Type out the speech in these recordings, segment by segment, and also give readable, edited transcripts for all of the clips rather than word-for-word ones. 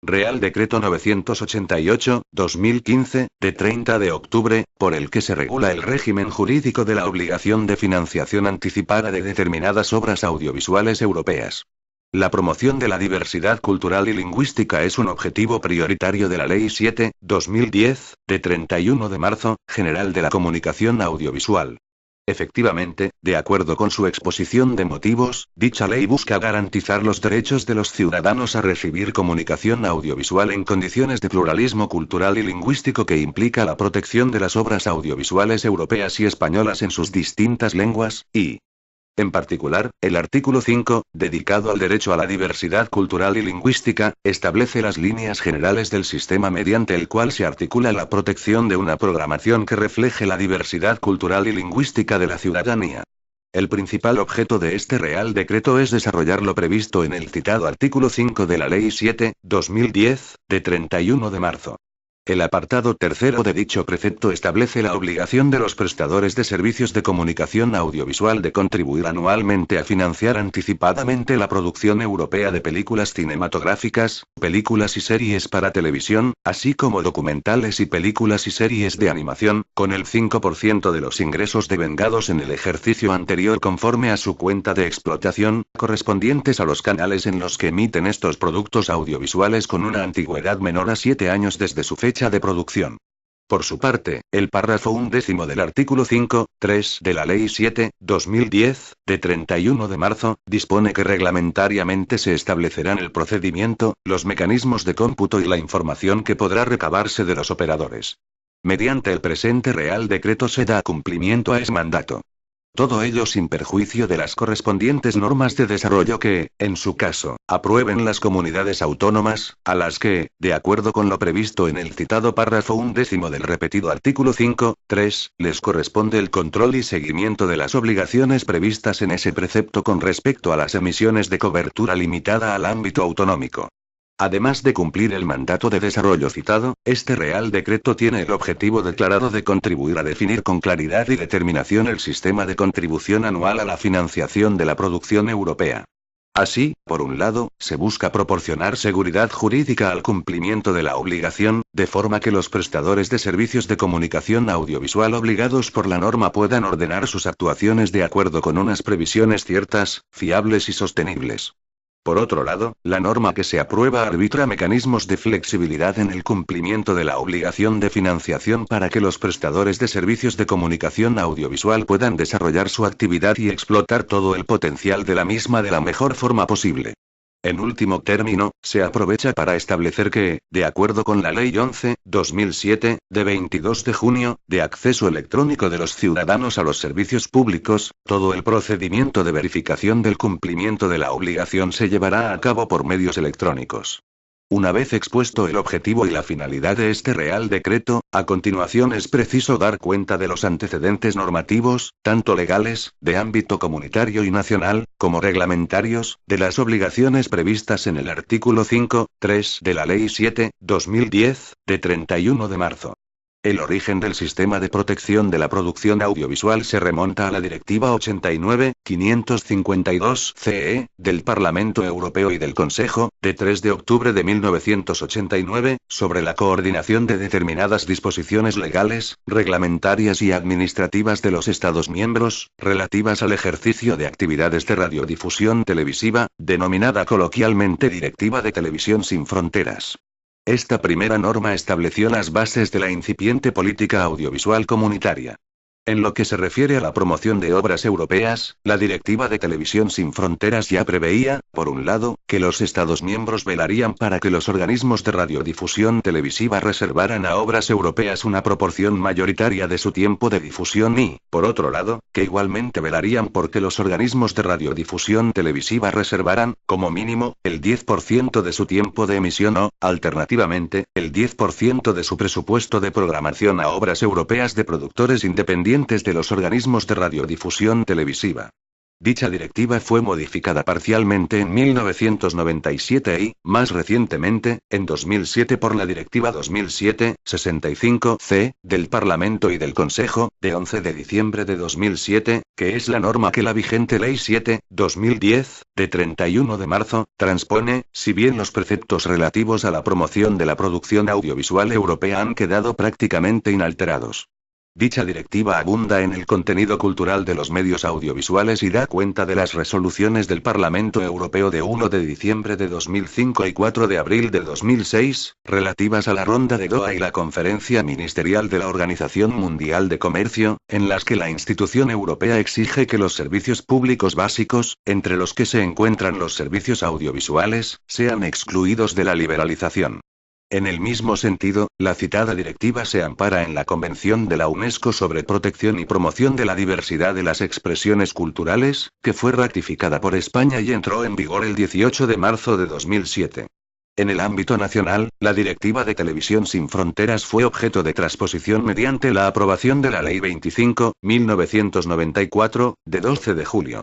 Real Decreto 988/2015, de 30 de octubre, por el que se regula el régimen jurídico de la obligación de financiación anticipada de determinadas obras audiovisuales europeas. La promoción de la diversidad cultural y lingüística es un objetivo prioritario de la Ley 7/2010, de 31 de marzo, General de la Comunicación Audiovisual. Efectivamente, de acuerdo con su exposición de motivos, dicha ley busca garantizar los derechos de los ciudadanos a recibir comunicación audiovisual en condiciones de pluralismo cultural y lingüístico que implica la protección de las obras audiovisuales europeas y españolas en sus distintas lenguas, y, en particular, el artículo 5, dedicado al derecho a la diversidad cultural y lingüística, establece las líneas generales del sistema mediante el cual se articula la protección de una programación que refleje la diversidad cultural y lingüística de la ciudadanía. El principal objeto de este Real Decreto es desarrollar lo previsto en el citado artículo 5 de la Ley 7/2010, de 31 de marzo. El apartado tercero de dicho precepto establece la obligación de los prestadores de servicios de comunicación audiovisual de contribuir anualmente a financiar anticipadamente la producción europea de películas cinematográficas, películas y series para televisión, así como documentales y películas y series de animación, con el 5% de los ingresos devengados en el ejercicio anterior conforme a su cuenta de explotación, correspondientes a los canales en los que emiten estos productos audiovisuales con una antigüedad menor a 7 años desde su fecha de producción. Por su parte, el párrafo 11º del artículo 5.3 de la Ley 7/2010, de 31 de marzo, dispone que reglamentariamente se establecerán el procedimiento, los mecanismos de cómputo y la información que podrá recabarse de los operadores. Mediante el presente Real Decreto se da cumplimiento a ese mandato. Todo ello sin perjuicio de las correspondientes normas de desarrollo que, en su caso, aprueben las comunidades autónomas, a las que, de acuerdo con lo previsto en el citado párrafo 11º del repetido artículo 5.3, les corresponde el control y seguimiento de las obligaciones previstas en ese precepto con respecto a las emisiones de cobertura limitada al ámbito autonómico. Además de cumplir el mandato de desarrollo citado, este Real Decreto tiene el objetivo declarado de contribuir a definir con claridad y determinación el sistema de contribución anual a la financiación de la producción europea. Así, por un lado, se busca proporcionar seguridad jurídica al cumplimiento de la obligación, de forma que los prestadores de servicios de comunicación audiovisual obligados por la norma puedan ordenar sus actuaciones de acuerdo con unas previsiones ciertas, fiables y sostenibles. Por otro lado, la norma que se aprueba arbitra mecanismos de flexibilidad en el cumplimiento de la obligación de financiación para que los prestadores de servicios de comunicación audiovisual puedan desarrollar su actividad y explotar todo el potencial de la misma de la mejor forma posible. En último término, se aprovecha para establecer que, de acuerdo con la Ley 11/2007, de 22 de junio, de acceso electrónico de los ciudadanos a los servicios públicos, todo el procedimiento de verificación del cumplimiento de la obligación se llevará a cabo por medios electrónicos. Una vez expuesto el objetivo y la finalidad de este Real Decreto, a continuación es preciso dar cuenta de los antecedentes normativos, tanto legales, de ámbito comunitario y nacional, como reglamentarios, de las obligaciones previstas en el artículo 5.3 de la Ley 7/2010, de 31 de marzo. El origen del sistema de protección de la producción audiovisual se remonta a la Directiva 89/552/CE, del Parlamento Europeo y del Consejo, de 3 de octubre de 1989, sobre la coordinación de determinadas disposiciones legales, reglamentarias y administrativas de los Estados miembros, relativas al ejercicio de actividades de radiodifusión televisiva, denominada coloquialmente Directiva de Televisión sin Fronteras. Esta primera norma estableció las bases de la incipiente política audiovisual comunitaria. En lo que se refiere a la promoción de obras europeas, la Directiva de Televisión sin Fronteras ya preveía, por un lado, que los Estados miembros velarían para que los organismos de radiodifusión televisiva reservaran a obras europeas una proporción mayoritaria de su tiempo de difusión y, por otro lado, que igualmente velarían por que los organismos de radiodifusión televisiva reservaran, como mínimo, el 10% de su tiempo de emisión o, alternativamente, el 10% de su presupuesto de programación a obras europeas de productores independientes de los organismos de radiodifusión televisiva. Dicha directiva fue modificada parcialmente en 1997 y, más recientemente, en 2007 por la Directiva 2007/65/C, del Parlamento y del Consejo, de 11 de diciembre de 2007, que es la norma que la vigente Ley 7/2010, de 31 de marzo, transpone, si bien los preceptos relativos a la promoción de la producción audiovisual europea han quedado prácticamente inalterados. Dicha directiva abunda en el contenido cultural de los medios audiovisuales y da cuenta de las resoluciones del Parlamento Europeo de 1 de diciembre de 2005 y 4 de abril de 2006, relativas a la Ronda de Doha y la Conferencia Ministerial de la Organización Mundial de Comercio, en las que la institución europea exige que los servicios públicos básicos, entre los que se encuentran los servicios audiovisuales, sean excluidos de la liberalización. En el mismo sentido, la citada directiva se ampara en la Convención de la UNESCO sobre protección y promoción de la diversidad de las expresiones culturales, que fue ratificada por España y entró en vigor el 18 de marzo de 2007. En el ámbito nacional, la Directiva de Televisión sin Fronteras fue objeto de transposición mediante la aprobación de la Ley 25/1994, de 12 de julio.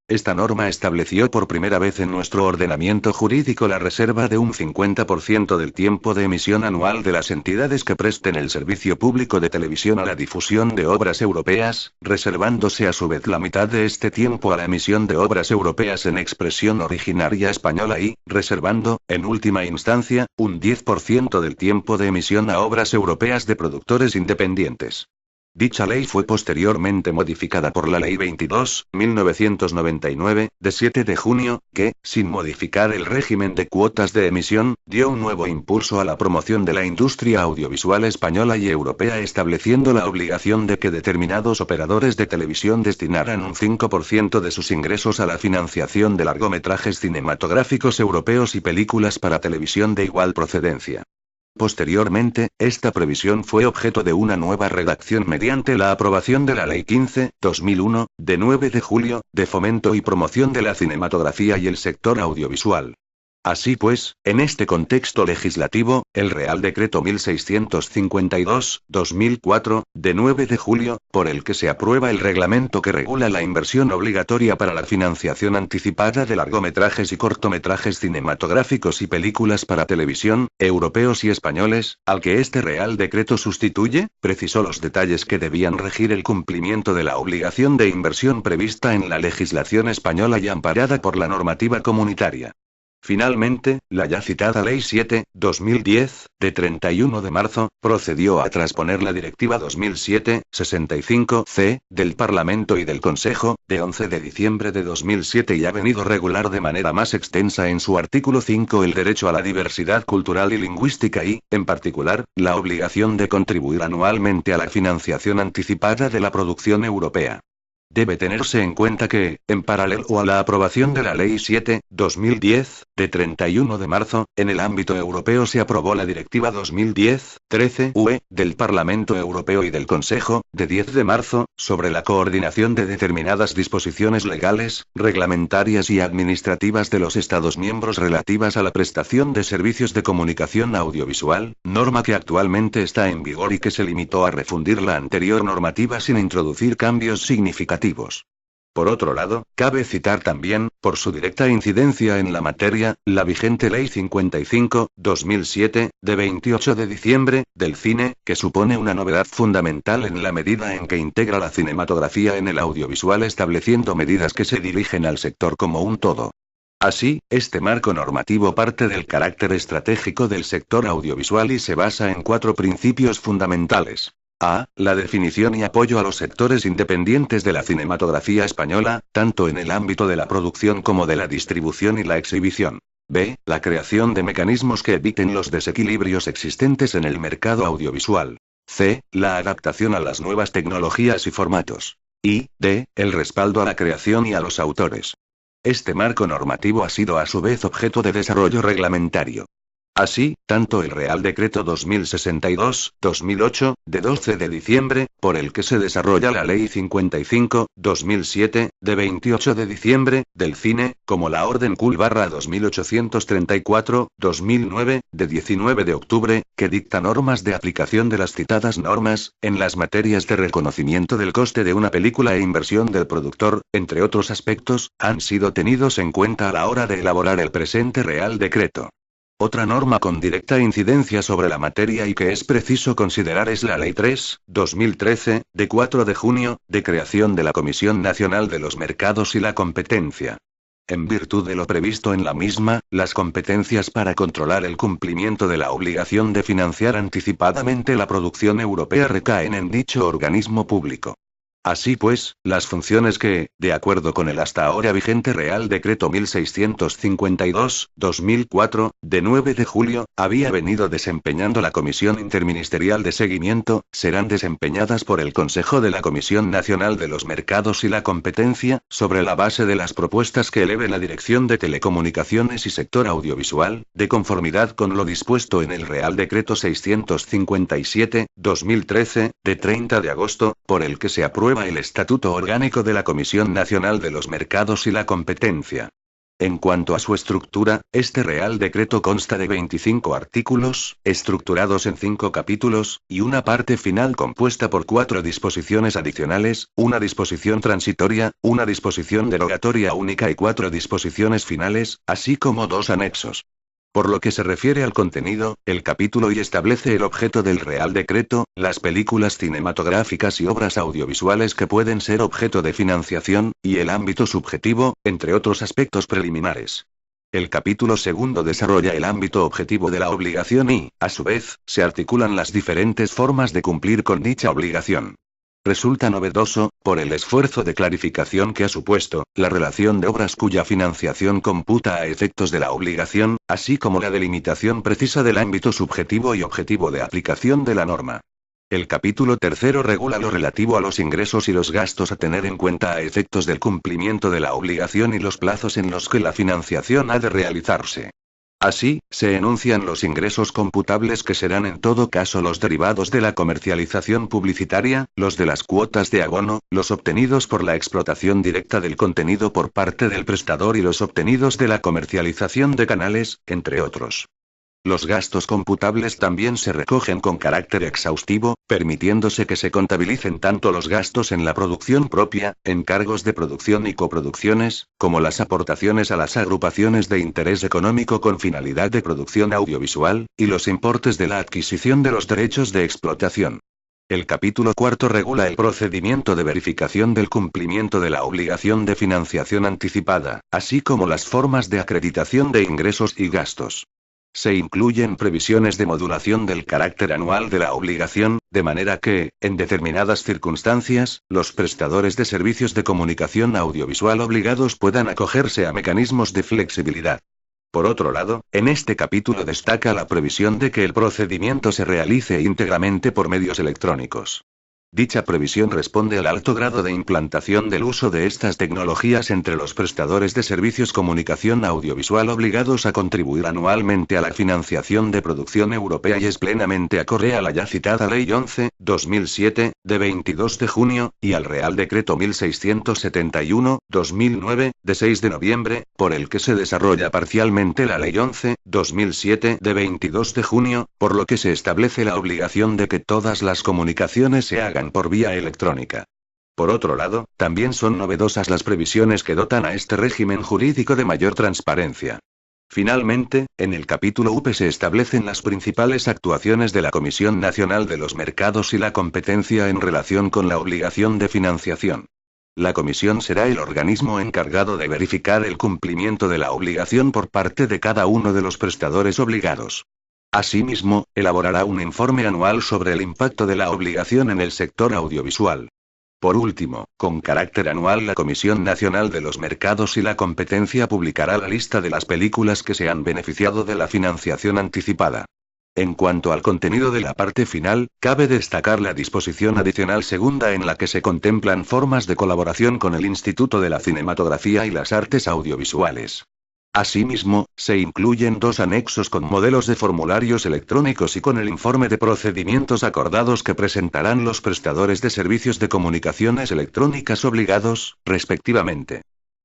Esta norma estableció por primera vez en nuestro ordenamiento jurídico la reserva de un 50% del tiempo de emisión anual de las entidades que presten el servicio público de televisión a la difusión de obras europeas, reservándose a su vez la mitad de este tiempo a la emisión de obras europeas en expresión originaria española y, reservando, en última instancia, un 10% del tiempo de emisión a obras europeas de productores independientes. Dicha ley fue posteriormente modificada por la Ley 22/1999, de 7 de junio, que, sin modificar el régimen de cuotas de emisión, dio un nuevo impulso a la promoción de la industria audiovisual española y europea, estableciendo la obligación de que determinados operadores de televisión destinaran un 5% de sus ingresos a la financiación de largometrajes cinematográficos europeos y películas para televisión de igual procedencia. Posteriormente, esta previsión fue objeto de una nueva redacción mediante la aprobación de la Ley 15/2001, de 9 de julio, de fomento y promoción de la cinematografía y el sector audiovisual. Así pues, en este contexto legislativo, el Real Decreto 1652/2004, de 9 de julio, por el que se aprueba el reglamento que regula la inversión obligatoria para la financiación anticipada de largometrajes y cortometrajes cinematográficos y películas para televisión, europeos y españoles, al que este Real Decreto sustituye, precisó los detalles que debían regir el cumplimiento de la obligación de inversión prevista en la legislación española y amparada por la normativa comunitaria. Finalmente, la ya citada Ley 7/2010, de 31 de marzo, procedió a transponer la Directiva 2007/65/C, del Parlamento y del Consejo, de 11 de diciembre de 2007 y ha venido a regular de manera más extensa en su artículo 5 el derecho a la diversidad cultural y lingüística y, en particular, la obligación de contribuir anualmente a la financiación anticipada de la producción europea. Debe tenerse en cuenta que, en paralelo a la aprobación de la Ley 7/2010, de 31 de marzo, en el ámbito europeo se aprobó la Directiva 2010/13/UE, del Parlamento Europeo y del Consejo, de 10 de marzo, sobre la coordinación de determinadas disposiciones legales, reglamentarias y administrativas de los Estados miembros relativas a la prestación de servicios de comunicación audiovisual, norma que actualmente está en vigor y que se limitó a refundir la anterior normativa sin introducir cambios significativos. Por otro lado, cabe citar también, por su directa incidencia en la materia, la vigente Ley 55/2007, de 28 de diciembre, del cine, que supone una novedad fundamental en la medida en que integra la cinematografía en el audiovisual, estableciendo medidas que se dirigen al sector como un todo. Así, este marco normativo parte del carácter estratégico del sector audiovisual y se basa en 4 principios fundamentales. A. La definición y apoyo a los sectores independientes de la cinematografía española, tanto en el ámbito de la producción como de la distribución y la exhibición. B. La creación de mecanismos que eviten los desequilibrios existentes en el mercado audiovisual. C. La adaptación a las nuevas tecnologías y formatos. Y D. El respaldo a la creación y a los autores. Este marco normativo ha sido a su vez objeto de desarrollo reglamentario. Así, tanto el Real Decreto 2062-2008, de 12 de diciembre, por el que se desarrolla la Ley 55-2007, de 28 de diciembre, del cine, como la Orden CUL-2834-2009, de 19 de octubre, que dicta normas de aplicación de las citadas normas, en las materias de reconocimiento del coste de una película e inversión del productor, entre otros aspectos, han sido tenidos en cuenta a la hora de elaborar el presente Real Decreto. Otra norma con directa incidencia sobre la materia y que es preciso considerar es la Ley 3/2013, de 4 de junio, de creación de la Comisión Nacional de los Mercados y la Competencia. En virtud de lo previsto en la misma, las competencias para controlar el cumplimiento de la obligación de financiar anticipadamente la producción europea recaen en dicho organismo público. Así pues, las funciones que, de acuerdo con el hasta ahora vigente Real Decreto 1652-2004, de 9 de julio, había venido desempeñando la Comisión Interministerial de Seguimiento, serán desempeñadas por el Consejo de la Comisión Nacional de los Mercados y la Competencia, sobre la base de las propuestas que eleve la Dirección de Telecomunicaciones y Sector Audiovisual, de conformidad con lo dispuesto en el Real Decreto 657-2013, de 30 de agosto, por el que se aprueba el Estatuto Orgánico de la Comisión Nacional de los Mercados y la Competencia. En cuanto a su estructura, este Real Decreto consta de 25 artículos, estructurados en 5 capítulos, y una parte final compuesta por 4 disposiciones adicionales, una disposición transitoria, una disposición derogatoria única y 4 disposiciones finales, así como 2 anexos. Por lo que se refiere al contenido, el capítulo y establece el objeto del Real Decreto, las películas cinematográficas y obras audiovisuales que pueden ser objeto de financiación, y el ámbito subjetivo, entre otros aspectos preliminares. El capítulo segundo desarrolla el ámbito objetivo de la obligación y, a su vez, se articulan las diferentes formas de cumplir con dicha obligación. Resulta novedoso, por el esfuerzo de clarificación que ha supuesto, la relación de obras cuya financiación computa a efectos de la obligación, así como la delimitación precisa del ámbito subjetivo y objetivo de aplicación de la norma. El capítulo tercero regula lo relativo a los ingresos y los gastos a tener en cuenta a efectos del cumplimiento de la obligación y los plazos en los que la financiación ha de realizarse. Así, se enuncian los ingresos computables que serán en todo caso los derivados de la comercialización publicitaria, los de las cuotas de abono, los obtenidos por la explotación directa del contenido por parte del prestador y los obtenidos de la comercialización de canales, entre otros. Los gastos computables también se recogen con carácter exhaustivo, permitiéndose que se contabilicen tanto los gastos en la producción propia, encargos de producción y coproducciones, como las aportaciones a las agrupaciones de interés económico con finalidad de producción audiovisual, y los importes de la adquisición de los derechos de explotación. El capítulo cuarto regula el procedimiento de verificación del cumplimiento de la obligación de financiación anticipada, así como las formas de acreditación de ingresos y gastos. Se incluyen previsiones de modulación del carácter anual de la obligación, de manera que, en determinadas circunstancias, los prestadores de servicios de comunicación audiovisual obligados puedan acogerse a mecanismos de flexibilidad. Por otro lado, en este capítulo destaca la previsión de que el procedimiento se realice íntegramente por medios electrónicos. Dicha previsión responde al alto grado de implantación del uso de estas tecnologías entre los prestadores de servicios comunicación audiovisual obligados a contribuir anualmente a la financiación de producción europea y es plenamente acorde a la ya citada Ley 11/2007, de 22 de junio, y al Real Decreto 1671/2009, de 6 de noviembre, por el que se desarrolla parcialmente la Ley 11/2007, de 22 de junio, por lo que se establece la obligación de que todas las comunicaciones se hagan por vía electrónica. Por otro lado, también son novedosas las previsiones que dotan a este régimen jurídico de mayor transparencia. Finalmente, en el capítulo UP se establecen las principales actuaciones de la Comisión Nacional de los Mercados y la Competencia en relación con la obligación de financiación. La comisión será el organismo encargado de verificar el cumplimiento de la obligación por parte de cada uno de los prestadores obligados. Asimismo, elaborará un informe anual sobre el impacto de la obligación en el sector audiovisual. Por último, con carácter anual la Comisión Nacional de los Mercados y la Competencia publicará la lista de las películas que se han beneficiado de la financiación anticipada. En cuanto al contenido de la parte final, cabe destacar la disposición adicional segunda en la que se contemplan formas de colaboración con el Instituto de la Cinematografía y las Artes Audiovisuales. Asimismo, se incluyen 2 anexos con modelos de formularios electrónicos y con el informe de procedimientos acordados que presentarán los prestadores de servicios de comunicaciones electrónicas obligados, respectivamente.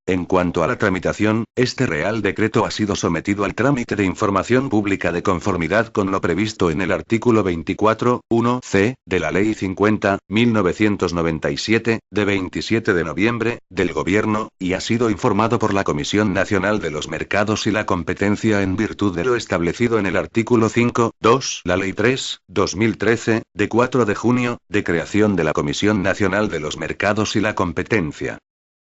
En cuanto a la tramitación, este Real Decreto ha sido sometido al trámite de información pública de conformidad con lo previsto en el artículo 24.1c de la Ley 50.1997, de 27 de noviembre, del Gobierno, y ha sido informado por la Comisión Nacional de los Mercados y la Competencia en virtud de lo establecido en el artículo 5.2, la Ley 3.2013, de 4 de junio, de creación de la Comisión Nacional de los Mercados y la Competencia.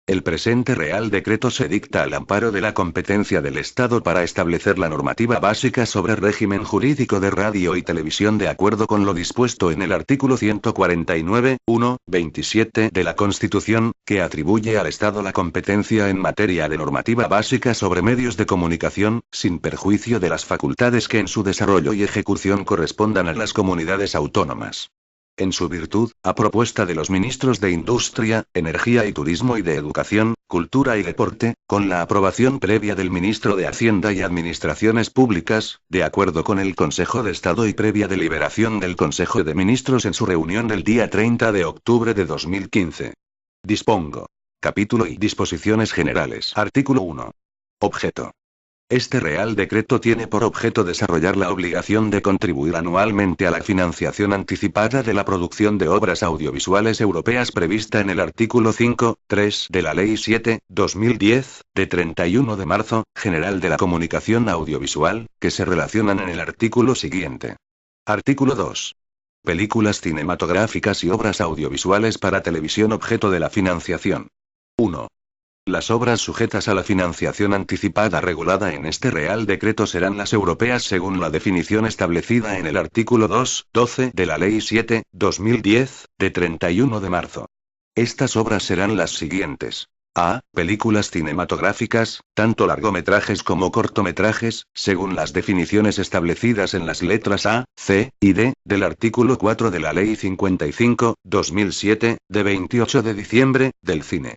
El presente Real Decreto se dicta al amparo de la competencia del Estado para establecer la normativa básica sobre régimen jurídico de radio y televisión de acuerdo con lo dispuesto en el artículo 149.1.27 de la Constitución, que atribuye al Estado la competencia en materia de normativa básica sobre medios de comunicación, sin perjuicio de las facultades que en su desarrollo y ejecución correspondan a las comunidades autónomas. En su virtud, a propuesta de los ministros de Industria, Energía y Turismo y de Educación, Cultura y Deporte, con la aprobación previa del ministro de Hacienda y Administraciones Públicas, de acuerdo con el Consejo de Estado y previa deliberación del Consejo de Ministros en su reunión del día 30 de octubre de 2015. Dispongo. Capítulo y disposiciones generales. Artículo 1. Objeto. Este Real Decreto tiene por objeto desarrollar la obligación de contribuir anualmente a la financiación anticipada de la producción de obras audiovisuales europeas prevista en el artículo 5.3 de la Ley 7.2010, de 31 de marzo, General de la Comunicación Audiovisual, que se relacionan en el artículo siguiente. Artículo 2. Películas cinematográficas y obras audiovisuales para televisión objeto de la financiación. 1. Las obras sujetas a la financiación anticipada regulada en este Real Decreto serán las europeas según la definición establecida en el artículo 2.12 de la Ley 7.2010, de 31 de marzo. Estas obras serán las siguientes. A. Películas cinematográficas, tanto largometrajes como cortometrajes, según las definiciones establecidas en las letras A, C y D, del artículo 4 de la Ley 55.2007, de 28 de diciembre, del cine.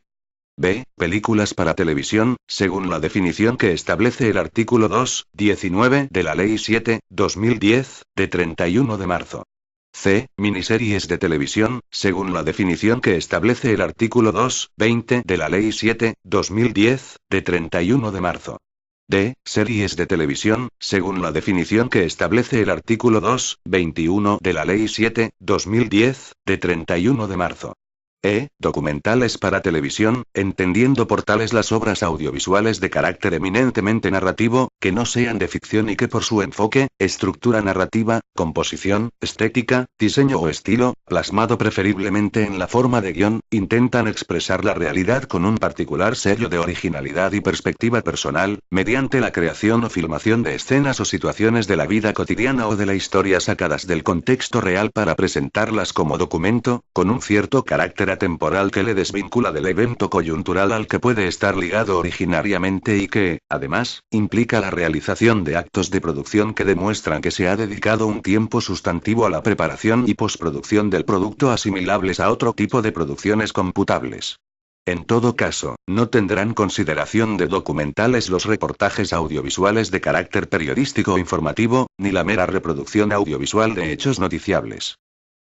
B. Películas para televisión, según la definición que establece el artículo 2.19 de la Ley 7.2010, de 31 de marzo. C. Miniseries de televisión, según la definición que establece el artículo 2.20 de la Ley 7.2010, de 31 de marzo. D. Series de televisión, según la definición que establece el artículo 2.21 de la Ley 7.2010, de 31 de marzo. E. Documentales para televisión, entendiendo por tales las obras audiovisuales de carácter eminentemente narrativo, que no sean de ficción y que por su enfoque, estructura narrativa, composición, estética, diseño o estilo, plasmado preferiblemente en la forma de guión, intentan expresar la realidad con un particular sello de originalidad y perspectiva personal, mediante la creación o filmación de escenas o situaciones de la vida cotidiana o de la historia sacadas del contexto real para presentarlas como documento, con un cierto carácter atemporal que le desvincula del evento coyuntural al que puede estar ligado originariamente y que, además, implica la realización de actos de producción que demuestran que se ha dedicado un tiempo sustantivo a la preparación y postproducción del producto asimilables a otro tipo de producciones computables. En todo caso, no tendrán consideración de documentales los reportajes audiovisuales de carácter periodístico o informativo, ni la mera reproducción audiovisual de hechos noticiables.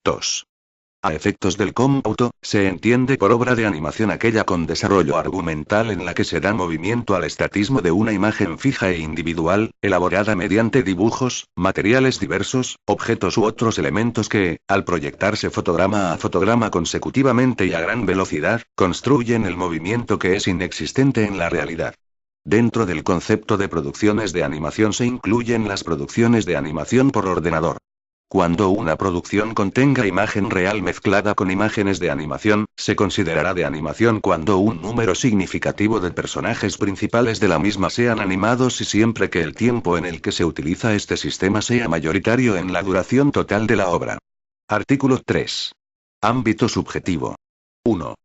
2. A efectos del cómputo, se entiende por obra de animación aquella con desarrollo argumental en la que se da movimiento al estatismo de una imagen fija e individual, elaborada mediante dibujos, materiales diversos, objetos u otros elementos que, al proyectarse fotograma a fotograma consecutivamente y a gran velocidad, construyen el movimiento que es inexistente en la realidad. Dentro del concepto de producciones de animación se incluyen las producciones de animación por ordenador. Cuando una producción contenga imagen real mezclada con imágenes de animación, se considerará de animación cuando un número significativo de personajes principales de la misma sean animados y siempre que el tiempo en el que se utiliza este sistema sea mayoritario en la duración total de la obra. Artículo 3. Ámbito subjetivo. 1.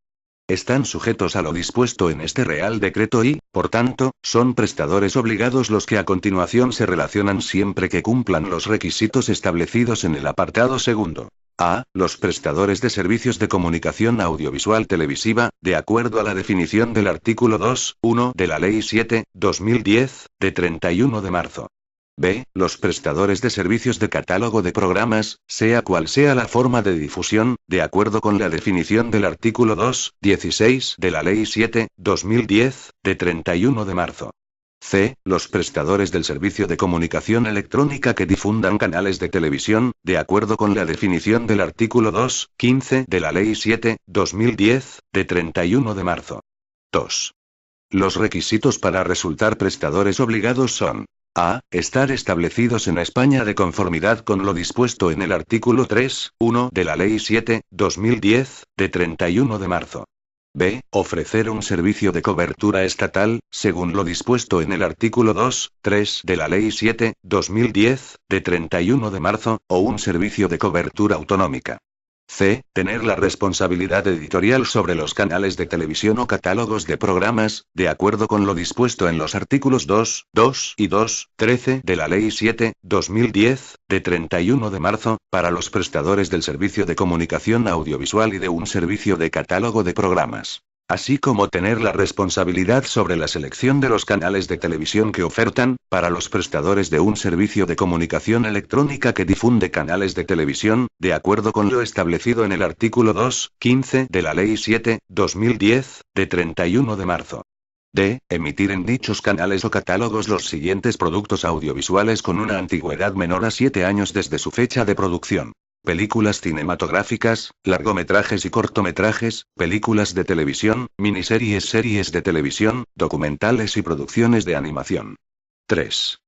Están sujetos a lo dispuesto en este Real Decreto y, por tanto, son prestadores obligados los que a continuación se relacionan siempre que cumplan los requisitos establecidos en el apartado segundo. A. Los prestadores de servicios de comunicación audiovisual televisiva, de acuerdo a la definición del artículo 2.1 de la Ley 7/2010, de 31 de marzo. B. Los prestadores de servicios de catálogo de programas, sea cual sea la forma de difusión, de acuerdo con la definición del artículo 2.16 de la Ley 7/2010, de 31 de marzo. C. Los prestadores del servicio de comunicación electrónica que difundan canales de televisión, de acuerdo con la definición del artículo 2.15 de la Ley 7/2010, de 31 de marzo. 2. Los requisitos para resultar prestadores obligados son: A. Estar establecidos en España de conformidad con lo dispuesto en el artículo 3.1 de la Ley 7/2010, de 31 de marzo. B. Ofrecer un servicio de cobertura estatal, según lo dispuesto en el artículo 2.3 de la Ley 7/2010, de 31 de marzo, o un servicio de cobertura autonómica. C. Tener la responsabilidad editorial sobre los canales de televisión o catálogos de programas, de acuerdo con lo dispuesto en los artículos 2.2 y 2.13 de la Ley 7/2010, de 31 de marzo, para los prestadores del servicio de comunicación audiovisual y de un servicio de catálogo de programas. Así como tener la responsabilidad sobre la selección de los canales de televisión que ofertan, para los prestadores de un servicio de comunicación electrónica que difunde canales de televisión, de acuerdo con lo establecido en el artículo 2.15 de la Ley 7/2010, de 31 de marzo. D. Emitir en dichos canales o catálogos los siguientes productos audiovisuales con una antigüedad menor a 7 años desde su fecha de producción: películas cinematográficas, largometrajes y cortometrajes, películas de televisión, miniseries, series de televisión, documentales y producciones de animación. 3.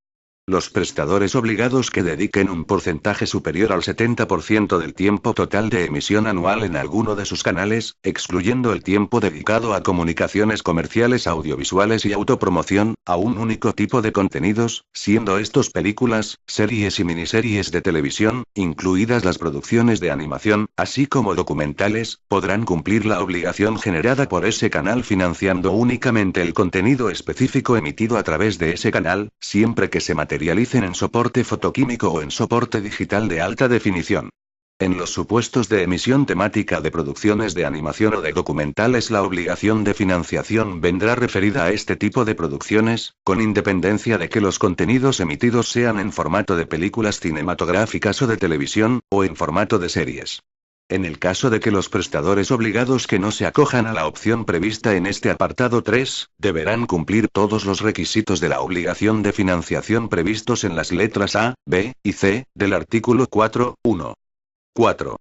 Los prestadores obligados que dediquen un porcentaje superior al 70% del tiempo total de emisión anual en alguno de sus canales, excluyendo el tiempo dedicado a comunicaciones comerciales audiovisuales y autopromoción, a un único tipo de contenidos, siendo estos películas, series y miniseries de televisión, incluidas las producciones de animación, así como documentales, podrán cumplir la obligación generada por ese canal financiando únicamente el contenido específico emitido a través de ese canal, siempre que se materialicen en soporte fotoquímico o en soporte digital de alta definición. En los supuestos de emisión temática de producciones de animación o de documentales, la obligación de financiación vendrá referida a este tipo de producciones, con independencia de que los contenidos emitidos sean en formato de películas cinematográficas o de televisión, o en formato de series. En el caso de que los prestadores obligados que no se acojan a la opción prevista en este apartado 3, deberán cumplir todos los requisitos de la obligación de financiación previstos en las letras A, B y C del artículo 4.1. 4.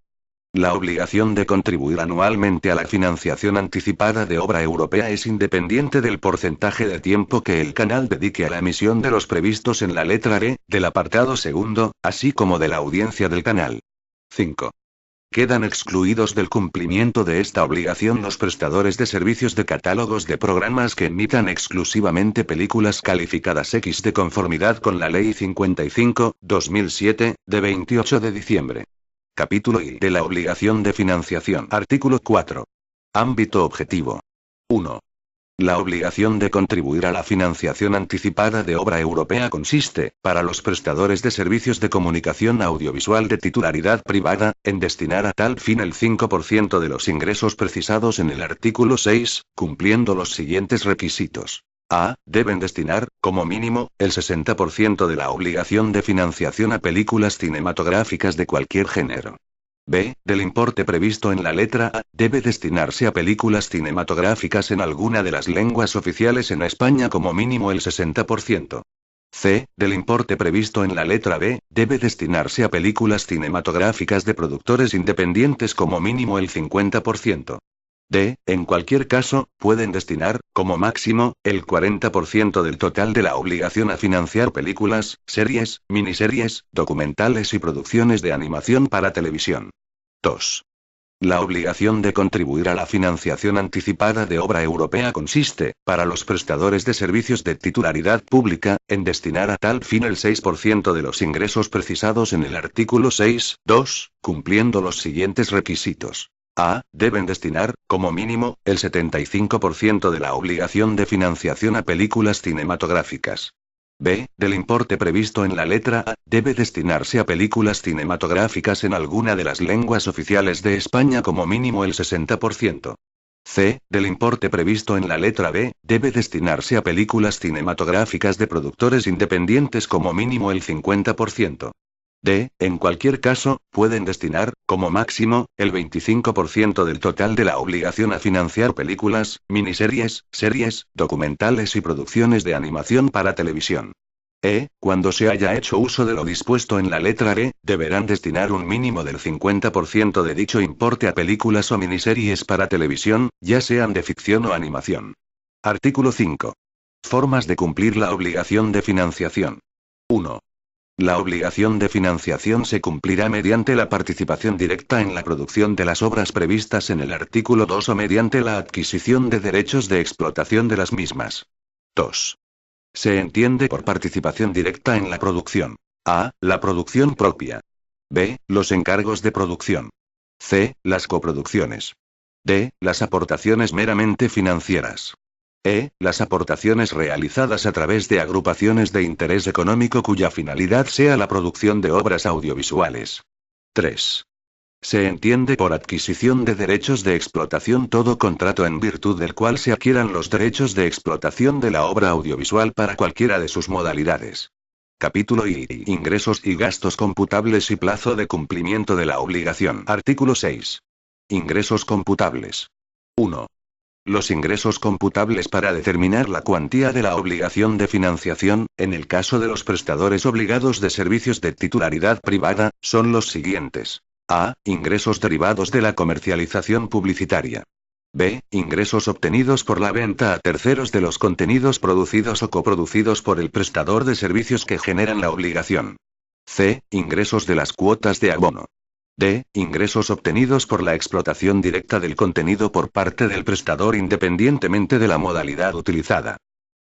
La obligación de contribuir anualmente a la financiación anticipada de obra europea es independiente del porcentaje de tiempo que el canal dedique a la emisión de los previstos en la letra E del apartado segundo, así como de la audiencia del canal. 5. Quedan excluidos del cumplimiento de esta obligación los prestadores de servicios de catálogos de programas que emitan exclusivamente películas calificadas X de conformidad con la Ley 55/2007, de 28 de diciembre. Capítulo I de la obligación de financiación. Artículo 4. Ámbito objetivo. 1. La obligación de contribuir a la financiación anticipada de obra europea consiste, para los prestadores de servicios de comunicación audiovisual de titularidad privada, en destinar a tal fin el 5% de los ingresos precisados en el artículo 6, cumpliendo los siguientes requisitos. A. Deben destinar, como mínimo, el 60% de la obligación de financiación a películas cinematográficas de cualquier género. B. Del importe previsto en la letra A, debe destinarse a películas cinematográficas en alguna de las lenguas oficiales en España como mínimo el 60%. C. Del importe previsto en la letra B, debe destinarse a películas cinematográficas de productores independientes como mínimo el 50%. D. En cualquier caso, pueden destinar, como máximo, el 40% del total de la obligación a financiar películas, series, miniseries, documentales y producciones de animación para televisión. 2. La obligación de contribuir a la financiación anticipada de obra europea consiste, para los prestadores de servicios de titularidad pública, en destinar a tal fin el 6% de los ingresos precisados en el artículo 6.2, cumpliendo los siguientes requisitos. A. Deben destinar, como mínimo, el 75% de la obligación de financiación a películas cinematográficas. B. Del importe previsto en la letra A, debe destinarse a películas cinematográficas en alguna de las lenguas oficiales de España como mínimo el 60%. C. Del importe previsto en la letra B, debe destinarse a películas cinematográficas de productores independientes como mínimo el 50%. D. En cualquier caso, pueden destinar, como máximo, el 25% del total de la obligación a financiar películas, miniseries, series, documentales y producciones de animación para televisión. E. Cuando se haya hecho uso de lo dispuesto en la letra B, deberán destinar un mínimo del 50% de dicho importe a películas o miniseries para televisión, ya sean de ficción o animación. Artículo 5. Formas de cumplir la obligación de financiación. 1. La obligación de financiación se cumplirá mediante la participación directa en la producción de las obras previstas en el artículo 2 o mediante la adquisición de derechos de explotación de las mismas. 2. Se entiende por participación directa en la producción. A. La producción propia. B. Los encargos de producción. C. Las coproducciones. D. Las aportaciones meramente financieras. E. Las aportaciones realizadas a través de agrupaciones de interés económico cuya finalidad sea la producción de obras audiovisuales. 3. Se entiende por adquisición de derechos de explotación todo contrato en virtud del cual se adquieran los derechos de explotación de la obra audiovisual para cualquiera de sus modalidades. Capítulo I. Ingresos y gastos computables y plazo de cumplimiento de la obligación. Artículo 6. Ingresos computables. 1. Los ingresos computables para determinar la cuantía de la obligación de financiación, en el caso de los prestadores obligados de servicios de titularidad privada, son los siguientes. A. Ingresos derivados de la comercialización publicitaria. B. Ingresos obtenidos por la venta a terceros de los contenidos producidos o coproducidos por el prestador de servicios que generan la obligación. C. Ingresos de las cuotas de abono. D. Ingresos obtenidos por la explotación directa del contenido por parte del prestador independientemente de la modalidad utilizada.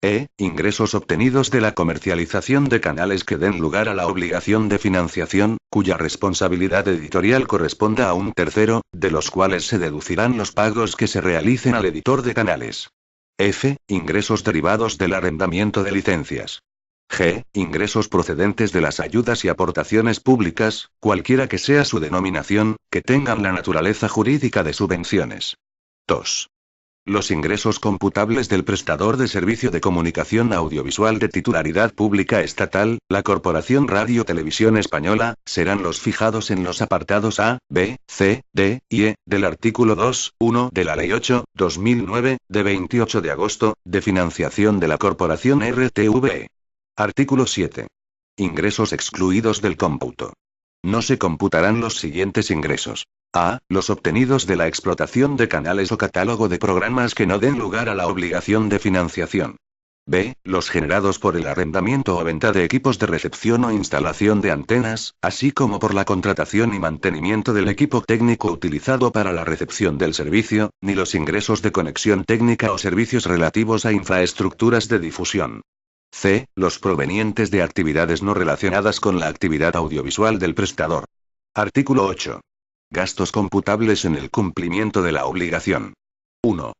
E. Ingresos obtenidos de la comercialización de canales que den lugar a la obligación de financiación, cuya responsabilidad editorial corresponda a un tercero, de los cuales se deducirán los pagos que se realicen al editor de canales. F. Ingresos derivados del arrendamiento de licencias. G. Ingresos procedentes de las ayudas y aportaciones públicas, cualquiera que sea su denominación, que tengan la naturaleza jurídica de subvenciones. 2. Los ingresos computables del prestador de servicio de comunicación audiovisual de titularidad pública estatal, la Corporación Radio Televisión Española, serán los fijados en los apartados A, B, C, D y E, del artículo 2.1 de la Ley 8/2009, de 28 de agosto, de financiación de la Corporación RTVE. Artículo 7. Ingresos excluidos del cómputo. No se computarán los siguientes ingresos. A. Los obtenidos de la explotación de canales o catálogo de programas que no den lugar a la obligación de financiación. B. Los generados por el arrendamiento o venta de equipos de recepción o instalación de antenas, así como por la contratación y mantenimiento del equipo técnico utilizado para la recepción del servicio, ni los ingresos de conexión técnica o servicios relativos a infraestructuras de difusión. C. Los provenientes de actividades no relacionadas con la actividad audiovisual del prestador. Artículo 8. Gastos computables en el cumplimiento de la obligación. 1.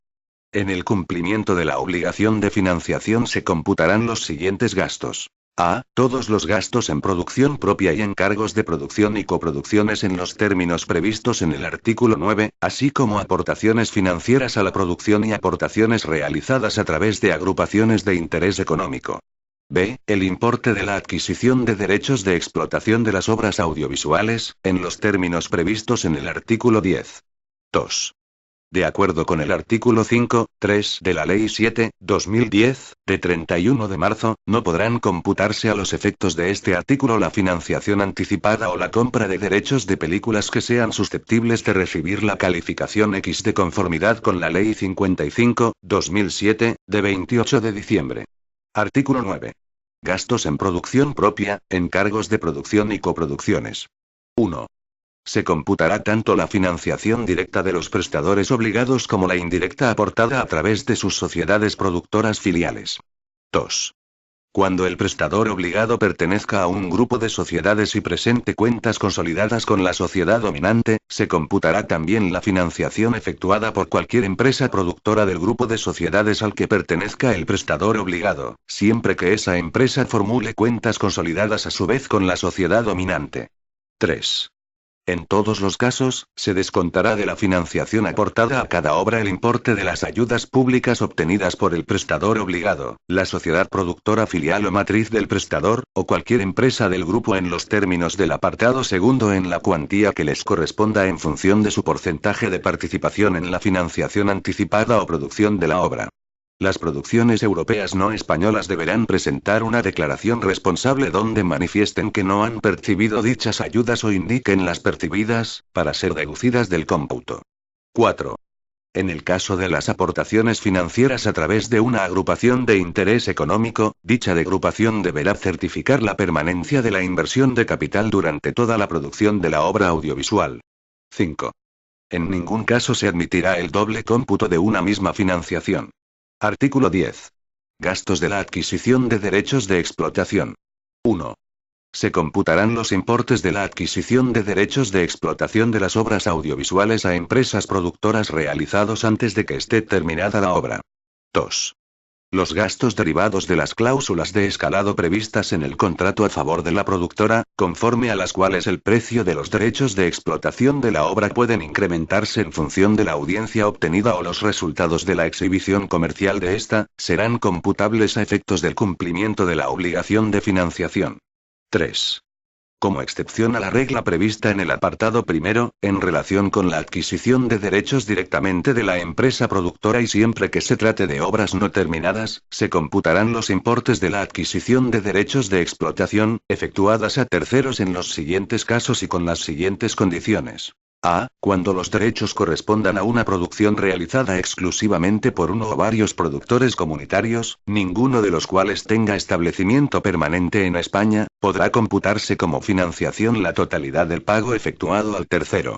En el cumplimiento de la obligación de financiación se computarán los siguientes gastos. A. Todos los gastos en producción propia y encargos de producción y coproducciones en los términos previstos en el artículo 9, así como aportaciones financieras a la producción y aportaciones realizadas a través de agrupaciones de interés económico. B. El importe de la adquisición de derechos de explotación de las obras audiovisuales, en los términos previstos en el artículo 10. 2. De acuerdo con el artículo 5.3 de la Ley 7/2010, de 31 de marzo, no podrán computarse a los efectos de este artículo la financiación anticipada o la compra de derechos de películas que sean susceptibles de recibir la calificación X de conformidad con la Ley 55/2007, de 28 de diciembre. Artículo 9. Gastos en producción propia, encargos de producción y coproducciones. 1. Se computará tanto la financiación directa de los prestadores obligados como la indirecta aportada a través de sus sociedades productoras filiales. 2. Cuando el prestador obligado pertenezca a un grupo de sociedades y presente cuentas consolidadas con la sociedad dominante, se computará también la financiación efectuada por cualquier empresa productora del grupo de sociedades al que pertenezca el prestador obligado, siempre que esa empresa formule cuentas consolidadas a su vez con la sociedad dominante. 3. En todos los casos, se descontará de la financiación aportada a cada obra el importe de las ayudas públicas obtenidas por el prestador obligado, la sociedad productora filial o matriz del prestador, o cualquier empresa del grupo en los términos del apartado segundo en la cuantía que les corresponda en función de su porcentaje de participación en la financiación anticipada o producción de la obra. Las producciones europeas no españolas deberán presentar una declaración responsable donde manifiesten que no han percibido dichas ayudas o indiquen las percibidas, para ser deducidas del cómputo. 4. En el caso de las aportaciones financieras a través de una agrupación de interés económico, dicha agrupación deberá certificar la permanencia de la inversión de capital durante toda la producción de la obra audiovisual. 5. En ningún caso se admitirá el doble cómputo de una misma financiación. Artículo 10. Gastos de la adquisición de derechos de explotación. 1. Se computarán los importes de la adquisición de derechos de explotación de las obras audiovisuales a empresas productoras realizados antes de que esté terminada la obra. 2. Los gastos derivados de las cláusulas de escalado previstas en el contrato a favor de la productora, conforme a las cuales el precio de los derechos de explotación de la obra pueden incrementarse en función de la audiencia obtenida o los resultados de la exhibición comercial de esta, serán computables a efectos del cumplimiento de la obligación de financiación. 3. Como excepción a la regla prevista en el apartado primero, en relación con la adquisición de derechos directamente de la empresa productora y siempre que se trate de obras no terminadas, se computarán los importes de la adquisición de derechos de explotación, efectuadas a terceros en los siguientes casos y con las siguientes condiciones. A. Cuando los derechos correspondan a una producción realizada exclusivamente por uno o varios productores comunitarios, ninguno de los cuales tenga establecimiento permanente en España, podrá computarse como financiación la totalidad del pago efectuado al tercero.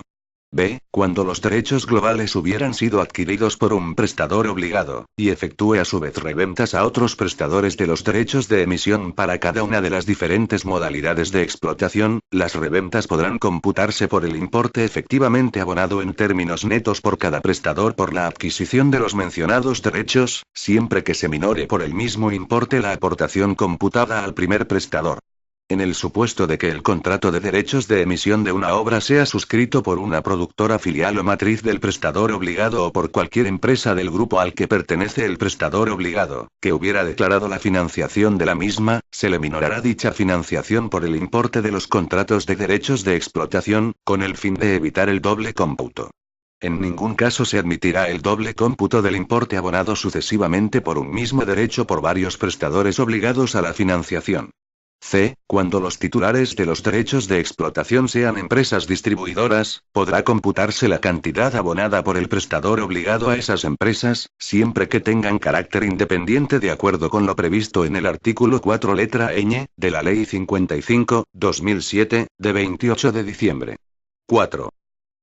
B. Cuando los derechos globales hubieran sido adquiridos por un prestador obligado, y efectúe a su vez reventas a otros prestadores de los derechos de emisión para cada una de las diferentes modalidades de explotación, las reventas podrán computarse por el importe efectivamente abonado en términos netos por cada prestador por la adquisición de los mencionados derechos, siempre que se minore por el mismo importe la aportación computada al primer prestador. En el supuesto de que el contrato de derechos de emisión de una obra sea suscrito por una productora filial o matriz del prestador obligado o por cualquier empresa del grupo al que pertenece el prestador obligado, que hubiera declarado la financiación de la misma, se le minorará dicha financiación por el importe de los contratos de derechos de explotación, con el fin de evitar el doble cómputo. En ningún caso se admitirá el doble cómputo del importe abonado sucesivamente por un mismo derecho por varios prestadores obligados a la financiación. C. Cuando los titulares de los derechos de explotación sean empresas distribuidoras, podrá computarse la cantidad abonada por el prestador obligado a esas empresas, siempre que tengan carácter independiente de acuerdo con lo previsto en el artículo 4 letra ñ, de la Ley 55/2007, de 28 de diciembre. 4.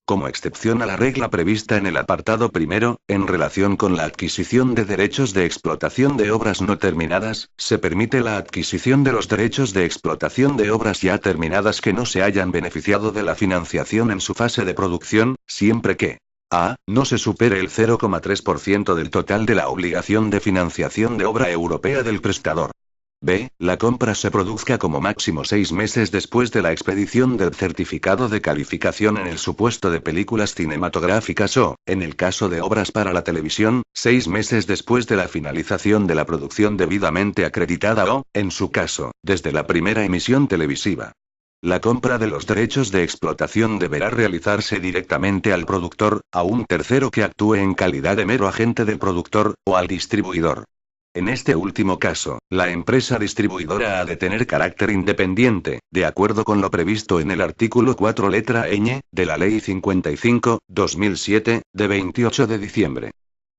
Como excepción a la regla prevista en el apartado primero, en relación con la adquisición de derechos de explotación de obras no terminadas, se permite la adquisición de los derechos de explotación de obras ya terminadas que no se hayan beneficiado de la financiación en su fase de producción, siempre que a. No se supere el 0,3% del total de la obligación de financiación de obra europea del prestador. B. La compra se produzca como máximo 6 meses después de la expedición del certificado de calificación en el supuesto de películas cinematográficas o, en el caso de obras para la televisión, 6 meses después de la finalización de la producción debidamente acreditada o, en su caso, desde la primera emisión televisiva. La compra de los derechos de explotación deberá realizarse directamente al productor, a un tercero que actúe en calidad de mero agente del productor, o al distribuidor. En este último caso, la empresa distribuidora ha de tener carácter independiente, de acuerdo con lo previsto en el artículo 4 letra ñ, de la Ley 55/2007, de 28 de diciembre.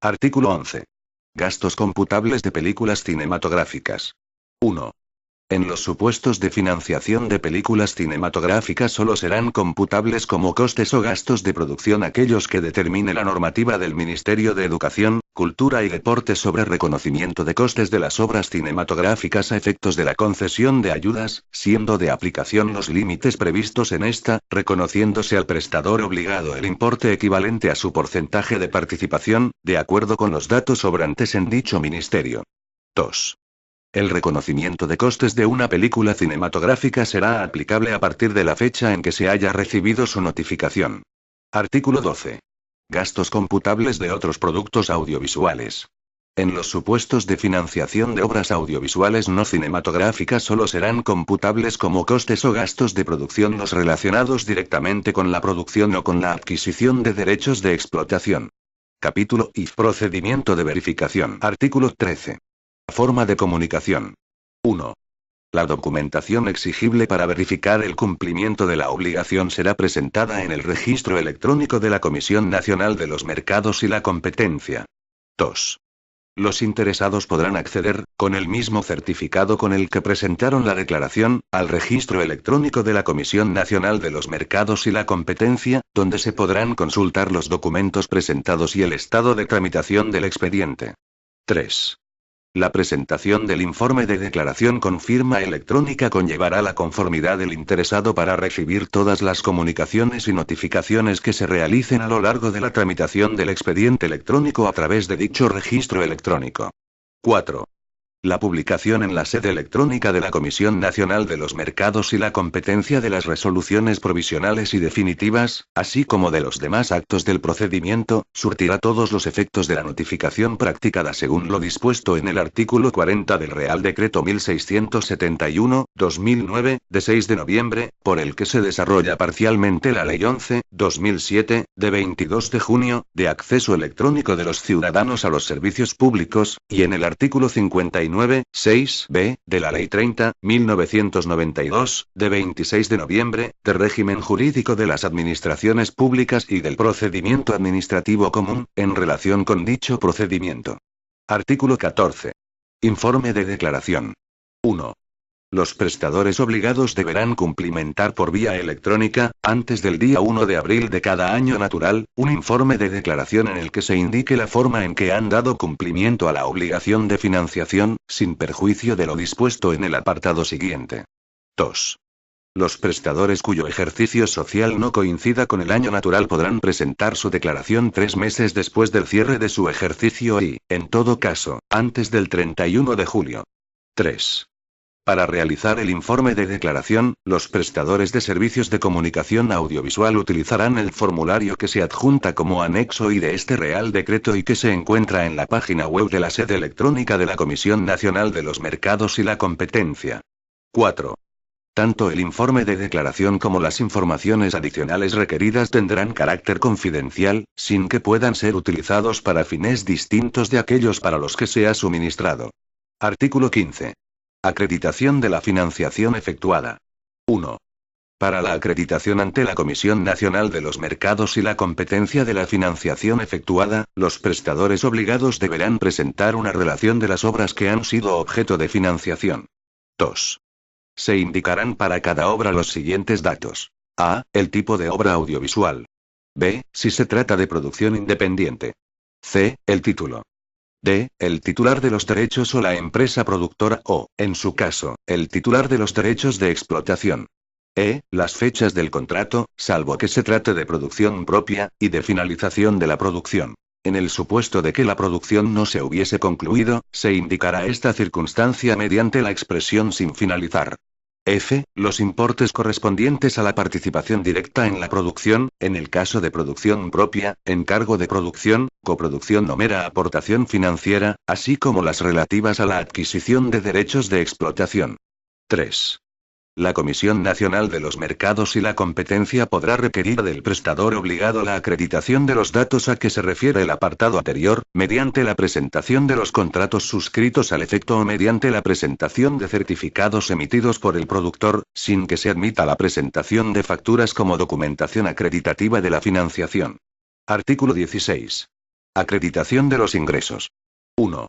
Artículo 11. Gastos computables de películas cinematográficas. 1. En los supuestos de financiación de películas cinematográficas solo serán computables como costes o gastos de producción aquellos que determine la normativa del Ministerio de Educación, Cultura y Deporte sobre reconocimiento de costes de las obras cinematográficas a efectos de la concesión de ayudas, siendo de aplicación los límites previstos en esta, reconociéndose al prestador obligado el importe equivalente a su porcentaje de participación, de acuerdo con los datos sobrantes en dicho ministerio. 2. El reconocimiento de costes de una película cinematográfica será aplicable a partir de la fecha en que se haya recibido su notificación. Artículo 12. Gastos computables de otros productos audiovisuales. En los supuestos de financiación de obras audiovisuales no cinematográficas solo serán computables como costes o gastos de producción los relacionados directamente con la producción o con la adquisición de derechos de explotación. Capítulo I. Procedimiento de verificación. Artículo 13. Forma de comunicación. 1. La documentación exigible para verificar el cumplimiento de la obligación será presentada en el Registro Electrónico de la Comisión Nacional de los Mercados y la Competencia. 2. Los interesados podrán acceder, con el mismo certificado con el que presentaron la declaración, al Registro Electrónico de la Comisión Nacional de los Mercados y la Competencia, donde se podrán consultar los documentos presentados y el estado de tramitación del expediente. 3. La presentación del informe de declaración con firma electrónica conllevará la conformidad del interesado para recibir todas las comunicaciones y notificaciones que se realicen a lo largo de la tramitación del expediente electrónico a través de dicho registro electrónico. 4. La publicación en la sede electrónica de la Comisión Nacional de los Mercados y la Competencia de las resoluciones provisionales y definitivas, así como de los demás actos del procedimiento, surtirá todos los efectos de la notificación practicada según lo dispuesto en el artículo 40 del Real Decreto 1671/2009, de 6 de noviembre, por el que se desarrolla parcialmente la Ley 11/2007, de 22 de junio, de acceso electrónico de los ciudadanos a los servicios públicos, y en el artículo 59.6b, de la Ley 30/1992, de 26 de noviembre, de régimen jurídico de las administraciones públicas y del procedimiento administrativo común, en relación con dicho procedimiento. Artículo 14. Informe de declaración. 1. Los prestadores obligados deberán cumplimentar por vía electrónica, antes del día 1 de abril de cada año natural, un informe de declaración en el que se indique la forma en que han dado cumplimiento a la obligación de financiación, sin perjuicio de lo dispuesto en el apartado siguiente. 2. Los prestadores cuyo ejercicio social no coincida con el año natural podrán presentar su declaración 3 meses después del cierre de su ejercicio y, en todo caso, antes del 31 de julio. 3. Para realizar el informe de declaración, los prestadores de servicios de comunicación audiovisual utilizarán el formulario que se adjunta como anexo I de este Real Decreto y que se encuentra en la página web de la sede electrónica de la Comisión Nacional de los Mercados y la Competencia. 4. Tanto el informe de declaración como las informaciones adicionales requeridas tendrán carácter confidencial, sin que puedan ser utilizados para fines distintos de aquellos para los que sea suministrado. Artículo 15. Acreditación de la financiación efectuada. 1. Para la acreditación ante la Comisión Nacional de los Mercados y la Competencia de la financiación efectuada, los prestadores obligados deberán presentar una relación de las obras que han sido objeto de financiación. 2. Se indicarán para cada obra los siguientes datos. A. El tipo de obra audiovisual. B. Si se trata de producción independiente. C. El título. D. El titular de los derechos o la empresa productora o, en su caso, el titular de los derechos de explotación. E. Las fechas del contrato, salvo que se trate de producción propia, y de finalización de la producción. En el supuesto de que la producción no se hubiese concluido, se indicará esta circunstancia mediante la expresión sin finalizar. F. Los importes correspondientes a la participación directa en la producción, en el caso de producción propia, encargo de producción, coproducción o mera aportación financiera, así como las relativas a la adquisición de derechos de explotación. 3. La Comisión Nacional de los Mercados y la Competencia podrá requerir del prestador obligado la acreditación de los datos a que se refiere el apartado anterior, mediante la presentación de los contratos suscritos al efecto o mediante la presentación de certificados emitidos por el productor, sin que se admita la presentación de facturas como documentación acreditativa de la financiación. Artículo 16. Acreditación de los ingresos. 1.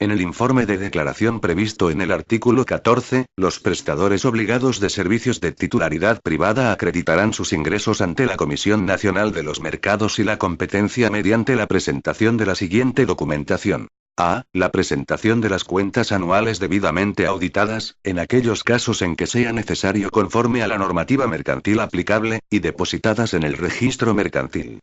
En el informe de declaración previsto en el artículo 14, los prestadores obligados de servicios de titularidad privada acreditarán sus ingresos ante la Comisión Nacional de los Mercados y la Competencia mediante la presentación de la siguiente documentación. A. La presentación de las cuentas anuales debidamente auditadas, en aquellos casos en que sea necesario conforme a la normativa mercantil aplicable, y depositadas en el registro mercantil.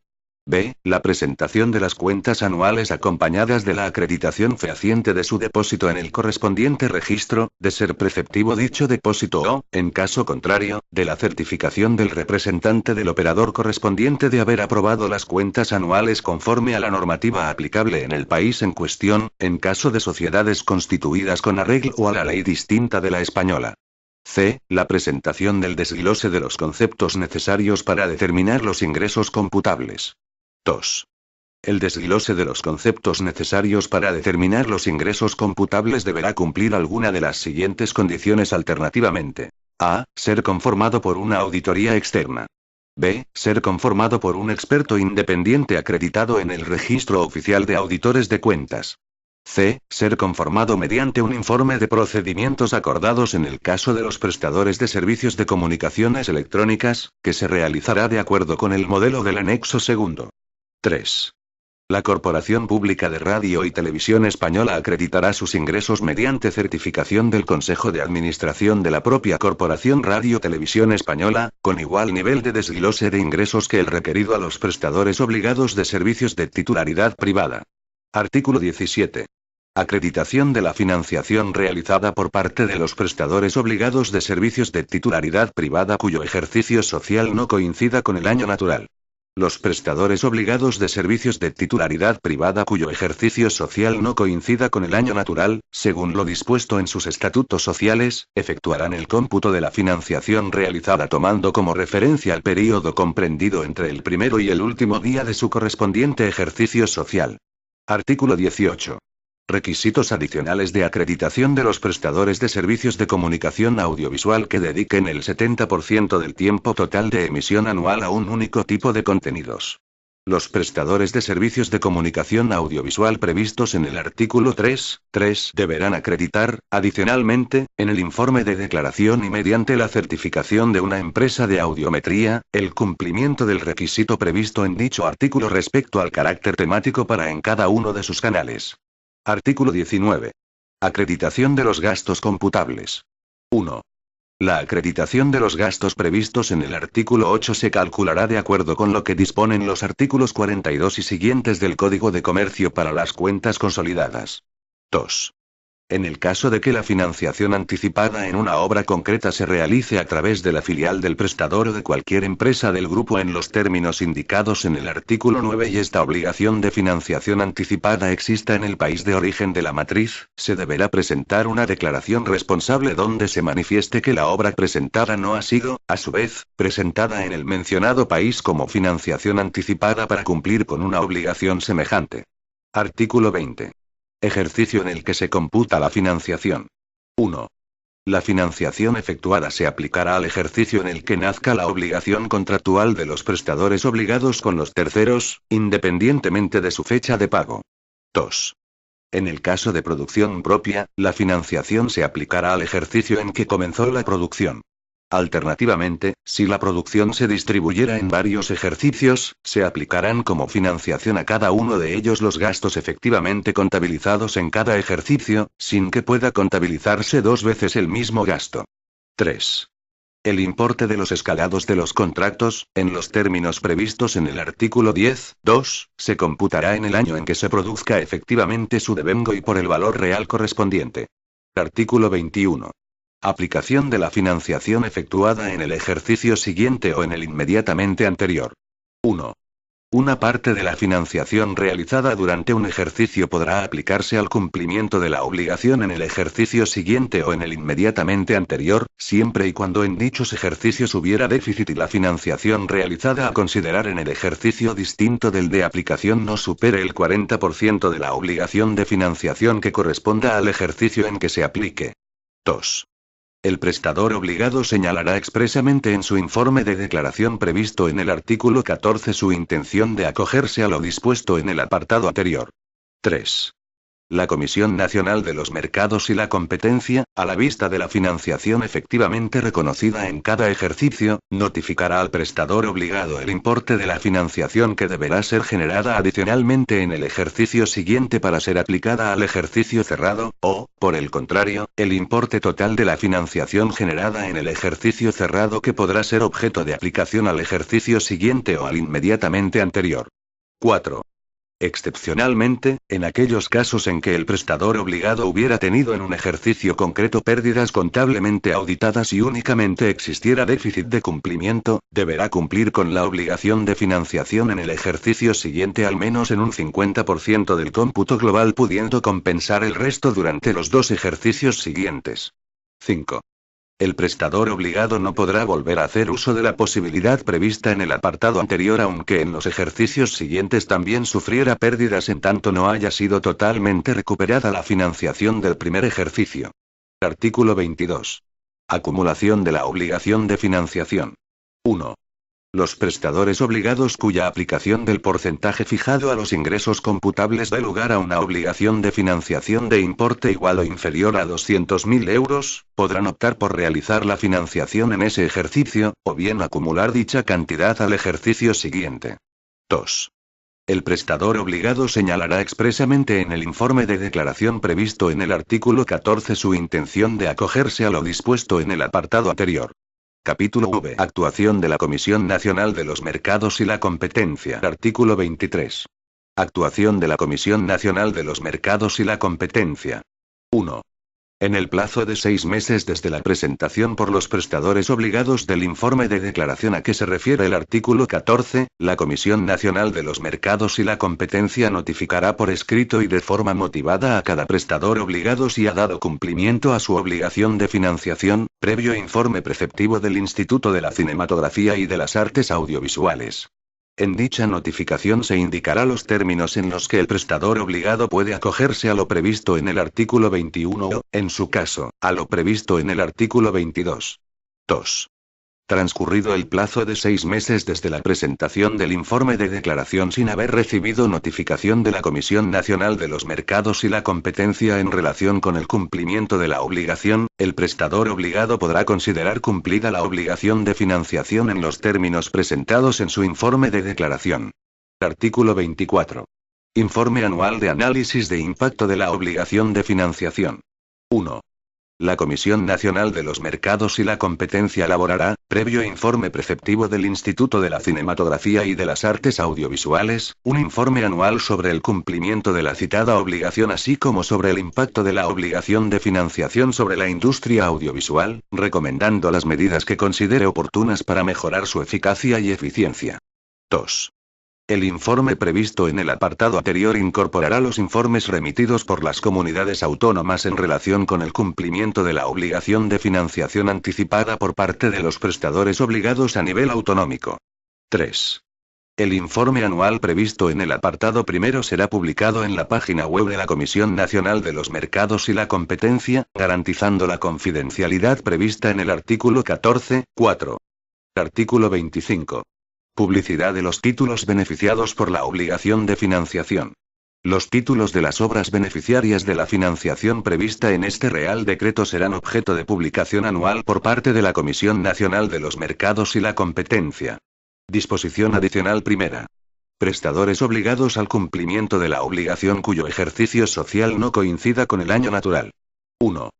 B. La presentación de las cuentas anuales acompañadas de la acreditación fehaciente de su depósito en el correspondiente registro, de ser preceptivo dicho depósito o, en caso contrario, de la certificación del representante del operador correspondiente de haber aprobado las cuentas anuales conforme a la normativa aplicable en el país en cuestión, en caso de sociedades constituidas con arreglo a la ley distinta de la española. C. La presentación del desglose de los conceptos necesarios para determinar los ingresos computables. 2. El desglose de los conceptos necesarios para determinar los ingresos computables deberá cumplir alguna de las siguientes condiciones alternativamente. A. Ser conformado por una auditoría externa. B. Ser conformado por un experto independiente acreditado en el Registro Oficial de Auditores de Cuentas. C. Ser conformado mediante un informe de procedimientos acordados en el caso de los prestadores de servicios de comunicaciones electrónicas, que se realizará de acuerdo con el modelo del anexo segundo. 3. La Corporación Pública de Radio y Televisión Española acreditará sus ingresos mediante certificación del Consejo de Administración de la propia Corporación Radio Televisión Española, con igual nivel de desglose de ingresos que el requerido a los prestadores obligados de servicios de titularidad privada. Artículo 17. Acreditación de la financiación realizada por parte de los prestadores obligados de servicios de titularidad privada cuyo ejercicio social no coincida con el año natural. Los prestadores obligados de servicios de titularidad privada cuyo ejercicio social no coincida con el año natural, según lo dispuesto en sus estatutos sociales, efectuarán el cómputo de la financiación realizada tomando como referencia el período comprendido entre el primero y el último día de su correspondiente ejercicio social. Artículo 18. Requisitos adicionales de acreditación de los prestadores de servicios de comunicación audiovisual que dediquen el 70% del tiempo total de emisión anual a un único tipo de contenidos. Los prestadores de servicios de comunicación audiovisual previstos en el artículo 3.3 deberán acreditar, adicionalmente, en el informe de declaración y mediante la certificación de una empresa de audiometría, el cumplimiento del requisito previsto en dicho artículo respecto al carácter temático para en cada uno de sus canales. Artículo 19. Acreditación de los gastos computables. 1. La acreditación de los gastos previstos en el artículo 8 se calculará de acuerdo con lo que disponen los artículos 42 y siguientes del Código de Comercio para las cuentas consolidadas. 2. En el caso de que la financiación anticipada en una obra concreta se realice a través de la filial del prestador o de cualquier empresa del grupo en los términos indicados en el artículo 9 y esta obligación de financiación anticipada exista en el país de origen de la matriz, se deberá presentar una declaración responsable donde se manifieste que la obra presentada no ha sido, a su vez, presentada en el mencionado país como financiación anticipada para cumplir con una obligación semejante. Artículo 20. Ejercicio en el que se computa la financiación. 1. La financiación efectuada se aplicará al ejercicio en el que nazca la obligación contractual de los prestadores obligados con los terceros, independientemente de su fecha de pago. 2. En el caso de producción propia, la financiación se aplicará al ejercicio en que comenzó la producción. Alternativamente, si la producción se distribuyera en varios ejercicios, se aplicarán como financiación a cada uno de ellos los gastos efectivamente contabilizados en cada ejercicio, sin que pueda contabilizarse dos veces el mismo gasto. 3. El importe de los escalados de los contratos, en los términos previstos en el artículo 10.2, se computará en el año en que se produzca efectivamente su devengo y por el valor real correspondiente. Artículo 21. Aplicación de la financiación efectuada en el ejercicio siguiente o en el inmediatamente anterior. 1. Una parte de la financiación realizada durante un ejercicio podrá aplicarse al cumplimiento de la obligación en el ejercicio siguiente o en el inmediatamente anterior, siempre y cuando en dichos ejercicios hubiera déficit y la financiación realizada a considerar en el ejercicio distinto del de aplicación no supere el 40% de la obligación de financiación que corresponda al ejercicio en que se aplique. 2. El prestador obligado señalará expresamente en su informe de declaración previsto en el artículo 14 su intención de acogerse a lo dispuesto en el apartado anterior. 3. La Comisión Nacional de los Mercados y la Competencia, a la vista de la financiación efectivamente reconocida en cada ejercicio, notificará al prestador obligado el importe de la financiación que deberá ser generada adicionalmente en el ejercicio siguiente para ser aplicada al ejercicio cerrado, o, por el contrario, el importe total de la financiación generada en el ejercicio cerrado que podrá ser objeto de aplicación al ejercicio siguiente o al inmediatamente anterior. 4. Excepcionalmente, en aquellos casos en que el prestador obligado hubiera tenido en un ejercicio concreto pérdidas contablemente auditadas y únicamente existiera déficit de cumplimiento, deberá cumplir con la obligación de financiación en el ejercicio siguiente al menos en un 50% del cómputo global, pudiendo compensar el resto durante los 2 ejercicios siguientes. 5. El prestador obligado no podrá volver a hacer uso de la posibilidad prevista en el apartado anterior aunque en los ejercicios siguientes también sufriera pérdidas en tanto no haya sido totalmente recuperada la financiación del primer ejercicio. Artículo 22. Acumulación de la obligación de financiación. 1. Los prestadores obligados cuya aplicación del porcentaje fijado a los ingresos computables dé lugar a una obligación de financiación de importe igual o inferior a 200.000 euros, podrán optar por realizar la financiación en ese ejercicio, o bien acumular dicha cantidad al ejercicio siguiente. 2. El prestador obligado señalará expresamente en el informe de declaración previsto en el artículo 14 su intención de acogerse a lo dispuesto en el apartado anterior. Capítulo V. Actuación de la Comisión Nacional de los Mercados y la Competencia. Artículo 23. Actuación de la Comisión Nacional de los Mercados y la Competencia. 1. En el plazo de 6 meses desde la presentación por los prestadores obligados del informe de declaración a que se refiere el artículo 14, la Comisión Nacional de los Mercados y la Competencia notificará por escrito y de forma motivada a cada prestador obligado si ha dado cumplimiento a su obligación de financiación, previo informe preceptivo del Instituto de la Cinematografía y de las Artes Audiovisuales. En dicha notificación se indicará los términos en los que el prestador obligado puede acogerse a lo previsto en el artículo 21 o, en su caso, a lo previsto en el artículo 22. 2. Transcurrido el plazo de 6 meses desde la presentación del informe de declaración sin haber recibido notificación de la Comisión Nacional de los Mercados y la Competencia en relación con el cumplimiento de la obligación, el prestador obligado podrá considerar cumplida la obligación de financiación en los términos presentados en su informe de declaración. Artículo 24. Informe anual de análisis de impacto de la obligación de financiación. 1. La Comisión Nacional de los Mercados y la Competencia elaborará, previo informe preceptivo del Instituto de la Cinematografía y de las Artes Audiovisuales, un informe anual sobre el cumplimiento de la citada obligación así como sobre el impacto de la obligación de financiación sobre la industria audiovisual, recomendando las medidas que considere oportunas para mejorar su eficacia y eficiencia. 2. El informe previsto en el apartado anterior incorporará los informes remitidos por las comunidades autónomas en relación con el cumplimiento de la obligación de financiación anticipada por parte de los prestadores obligados a nivel autonómico. 3. El informe anual previsto en el apartado primero será publicado en la página web de la Comisión Nacional de los Mercados y la Competencia, garantizando la confidencialidad prevista en el artículo 14, 4. Artículo 25. Publicidad de los títulos beneficiados por la obligación de financiación. Los títulos de las obras beneficiarias de la financiación prevista en este Real Decreto serán objeto de publicación anual por parte de la Comisión Nacional de los Mercados y la Competencia. Disposición adicional primera. Prestadores obligados al cumplimiento de la obligación cuyo ejercicio social no coincida con el año natural. 1.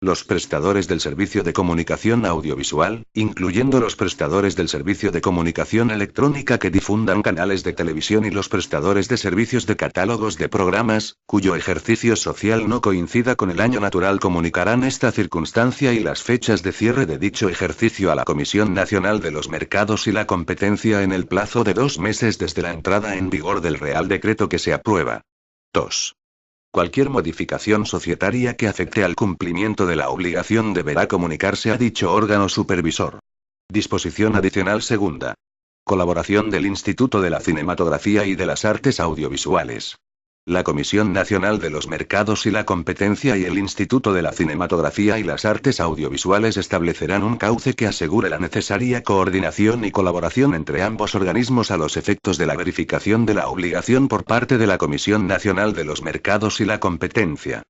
Los prestadores del servicio de comunicación audiovisual, incluyendo los prestadores del servicio de comunicación electrónica que difundan canales de televisión y los prestadores de servicios de catálogos de programas, cuyo ejercicio social no coincida con el año natural, comunicarán esta circunstancia y las fechas de cierre de dicho ejercicio a la Comisión Nacional de los Mercados y la Competencia en el plazo de 2 meses desde la entrada en vigor del Real Decreto que se aprueba. 2. Cualquier modificación societaria que afecte al cumplimiento de la obligación deberá comunicarse a dicho órgano supervisor. Disposición adicional segunda. Colaboración del Instituto de la Cinematografía y de las Artes Audiovisuales. La Comisión Nacional de los Mercados y la Competencia y el Instituto de la Cinematografía y las Artes Audiovisuales establecerán un cauce que asegure la necesaria coordinación y colaboración entre ambos organismos a los efectos de la verificación de la obligación por parte de la Comisión Nacional de los Mercados y la Competencia.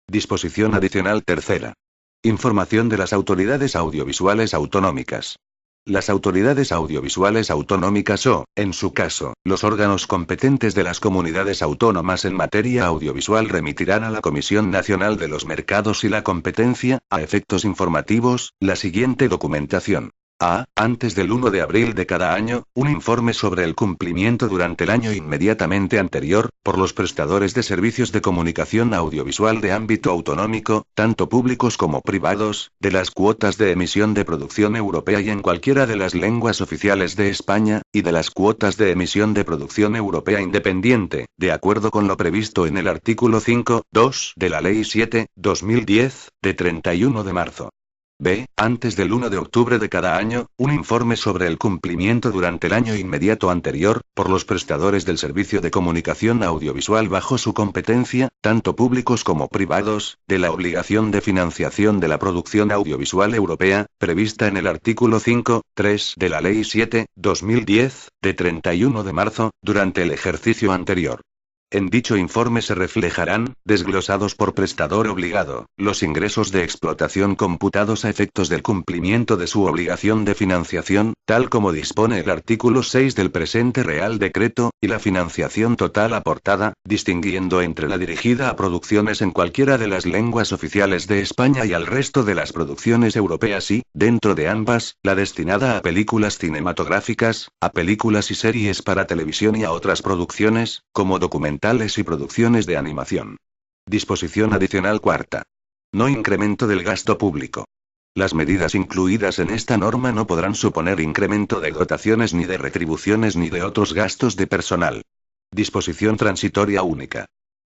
Disposición adicional tercera. Información de las autoridades audiovisuales autonómicas. Las autoridades audiovisuales autonómicas o, en su caso, los órganos competentes de las comunidades autónomas en materia audiovisual remitirán a la Comisión Nacional de los Mercados y la Competencia, a efectos informativos, la siguiente documentación. A. Antes del 1 de abril de cada año, un informe sobre el cumplimiento durante el año inmediatamente anterior, por los prestadores de servicios de comunicación audiovisual de ámbito autonómico, tanto públicos como privados, de las cuotas de emisión de producción europea y en cualquiera de las lenguas oficiales de España, y de las cuotas de emisión de producción europea independiente, de acuerdo con lo previsto en el artículo 5.2 de la Ley 7/2010, de 31 de marzo. B. Antes del 1 de octubre de cada año, un informe sobre el cumplimiento durante el año inmediato anterior, por los prestadores del servicio de comunicación audiovisual bajo su competencia, tanto públicos como privados, de la obligación de financiación de la producción audiovisual europea, prevista en el artículo 5.3 de la Ley 7/2010, de 31 de marzo, durante el ejercicio anterior. En dicho informe se reflejarán, desglosados por prestador obligado, los ingresos de explotación computados a efectos del cumplimiento de su obligación de financiación, tal como dispone el artículo 6 del presente Real Decreto, y la financiación total aportada, distinguiendo entre la dirigida a producciones en cualquiera de las lenguas oficiales de España y al resto de las producciones europeas y, dentro de ambas, la destinada a películas cinematográficas, a películas y series para televisión y a otras producciones, como documentales y producciones de animación. Disposición adicional cuarta. No incremento del gasto público. Las medidas incluidas en esta norma no podrán suponer incremento de dotaciones ni de retribuciones ni de otros gastos de personal. Disposición transitoria única.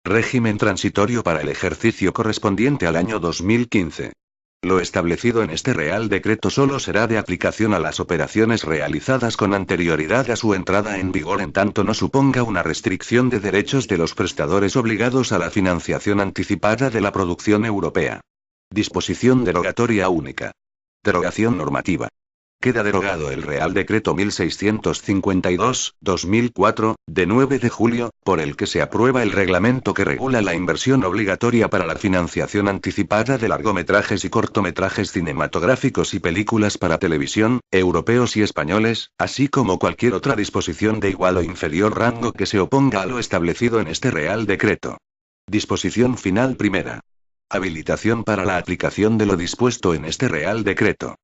Régimen transitorio para el ejercicio correspondiente al año 2015. Lo establecido en este Real Decreto solo será de aplicación a las operaciones realizadas con anterioridad a su entrada en vigor en tanto no suponga una restricción de derechos de los prestadores obligados a la financiación anticipada de la producción europea. Disposición derogatoria única. Derogación normativa. Queda derogado el Real Decreto 1652/2004, de 9 de julio, por el que se aprueba el reglamento que regula la inversión obligatoria para la financiación anticipada de largometrajes y cortometrajes cinematográficos y películas para televisión, europeos y españoles, así como cualquier otra disposición de igual o inferior rango que se oponga a lo establecido en este Real Decreto. Disposición final primera. Habilitación para la aplicación de lo dispuesto en este Real Decreto.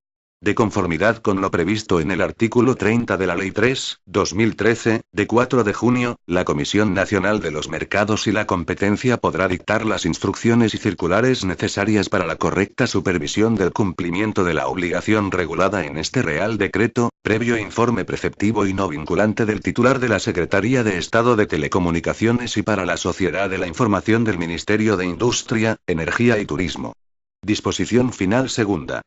De conformidad con lo previsto en el artículo 30 de la Ley 3/2013, de 4 de junio, la Comisión Nacional de los Mercados y la Competencia podrá dictar las instrucciones y circulares necesarias para la correcta supervisión del cumplimiento de la obligación regulada en este Real Decreto, previo informe preceptivo y no vinculante del titular de la Secretaría de Estado de Telecomunicaciones y para la Sociedad de la Información del Ministerio de Industria, Energía y Turismo. Disposición final segunda.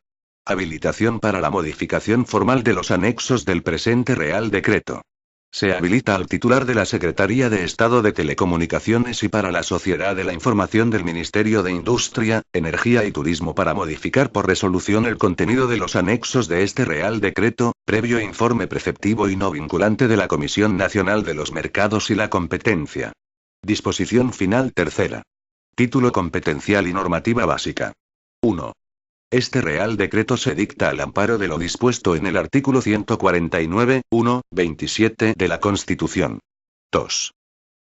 Habilitación para la modificación formal de los anexos del presente Real Decreto. Se habilita al titular de la Secretaría de Estado de Telecomunicaciones y para la Sociedad de la Información del Ministerio de Industria, Energía y Turismo para modificar por resolución el contenido de los anexos de este Real Decreto, previo informe preceptivo y no vinculante de la Comisión Nacional de los Mercados y la Competencia. Disposición final tercera. Título competencial y normativa básica. 1. Este Real Decreto se dicta al amparo de lo dispuesto en el artículo 149.1.27 de la Constitución. 2.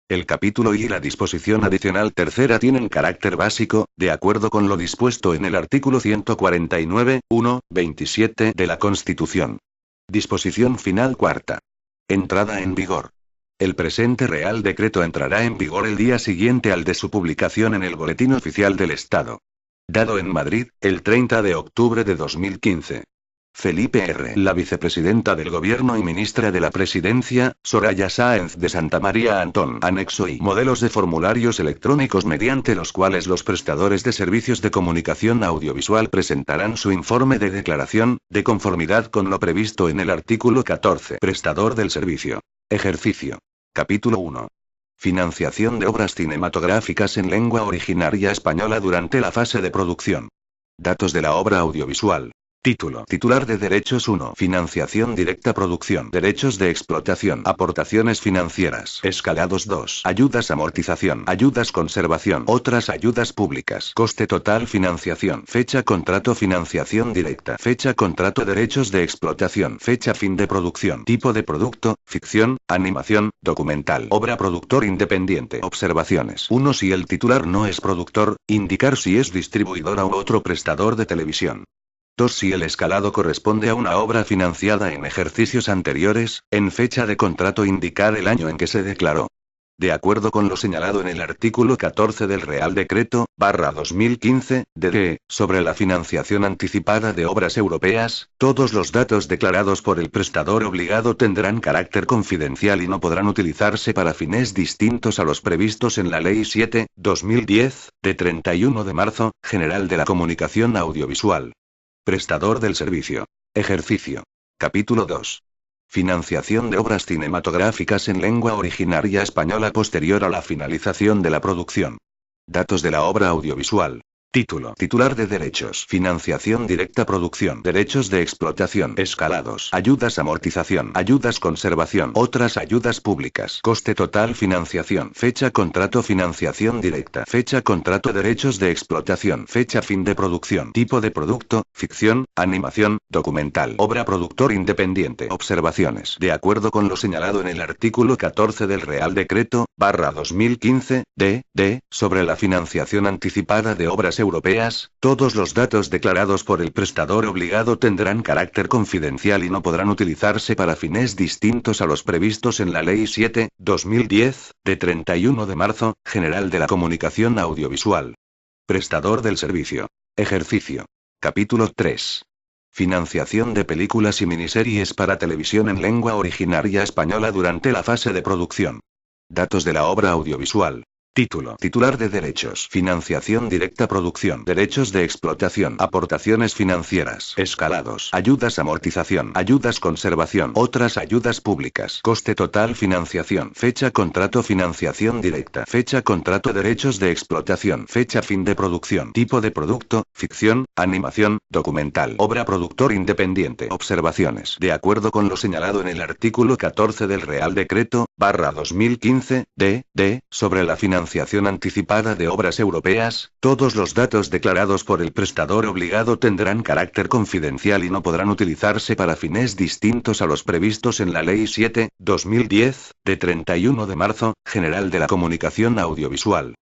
El capítulo y la disposición adicional tercera tienen carácter básico, de acuerdo con lo dispuesto en el artículo 149.1.27 de la Constitución. Disposición final cuarta. Entrada en vigor. El presente Real Decreto entrará en vigor el día siguiente al de su publicación en el Boletín Oficial del Estado. Dado en Madrid, el 30 de octubre de 2015. Felipe R. La vicepresidenta del Gobierno y ministra de la Presidencia, Soraya Sáenz de Santamaría Antón. Anexo y modelos de formularios electrónicos mediante los cuales los prestadores de servicios de comunicación audiovisual presentarán su informe de declaración, de conformidad con lo previsto en el artículo 14. Prestador del servicio. Ejercicio. Capítulo 1. Financiación de obras cinematográficas en lengua originaria española durante la fase de producción. Datos de la obra audiovisual. Título. Titular de derechos 1. Financiación directa producción. Derechos de explotación. Aportaciones financieras. Escalados 2. Ayudas amortización. Ayudas conservación. Otras ayudas públicas. Coste total financiación. Fecha contrato financiación directa. Fecha contrato derechos de explotación. Fecha fin de producción. Tipo de producto, ficción, animación, documental. Obra productor independiente. Observaciones. 1. Si el titular no es productor, indicar si es distribuidora u otro prestador de televisión. 2. Si el escalado corresponde a una obra financiada en ejercicios anteriores, en fecha de contrato indicar el año en que se declaró. De acuerdo con lo señalado en el artículo 14 del Real Decreto, /2015, de sobre la financiación anticipada de obras europeas, todos los datos declarados por el prestador obligado tendrán carácter confidencial y no podrán utilizarse para fines distintos a los previstos en la Ley 7/2010, de 31 de marzo, General de la Comunicación Audiovisual. Prestador del servicio. Ejercicio. Capítulo 2. Financiación de obras cinematográficas en lengua originaria española posterior a la finalización de la producción. Datos de la obra audiovisual. Título. Titular de derechos. Financiación directa producción. Derechos de explotación. Escalados. Ayudas amortización. Ayudas conservación. Otras ayudas públicas. Coste total financiación. Fecha contrato financiación directa. Fecha contrato derechos de explotación. Fecha fin de producción. Tipo de producto, ficción, animación, documental. Obra productor independiente. Observaciones. De acuerdo con lo señalado en el artículo 14 del Real Decreto, /2015, de sobre la financiación anticipada de obras europeas, todos los datos declarados por el prestador obligado tendrán carácter confidencial y no podrán utilizarse para fines distintos a los previstos en la Ley 7/2010, de 31 de marzo, General de la Comunicación Audiovisual. Prestador del servicio. Ejercicio. Capítulo 3. Financiación de películas y miniseries para televisión en lengua originaria española durante la fase de producción. Datos de la obra audiovisual. Título. Titular de derechos. Financiación directa producción. Derechos de explotación. Aportaciones financieras. Escalados. Ayudas amortización. Ayudas conservación. Otras ayudas públicas. Coste total financiación. Fecha contrato financiación directa. Fecha contrato derechos de explotación. Fecha fin de producción. Tipo de producto, ficción, animación, documental. Obra productor independiente. Observaciones. De acuerdo con lo señalado en el artículo 14 del Real Decreto, /2015, de sobre la financiación anticipada de obras europeas, todos los datos declarados por el prestador obligado tendrán carácter confidencial y no podrán utilizarse para fines distintos a los previstos en la Ley 7/2010, de 31 de marzo, General de la Comunicación Audiovisual.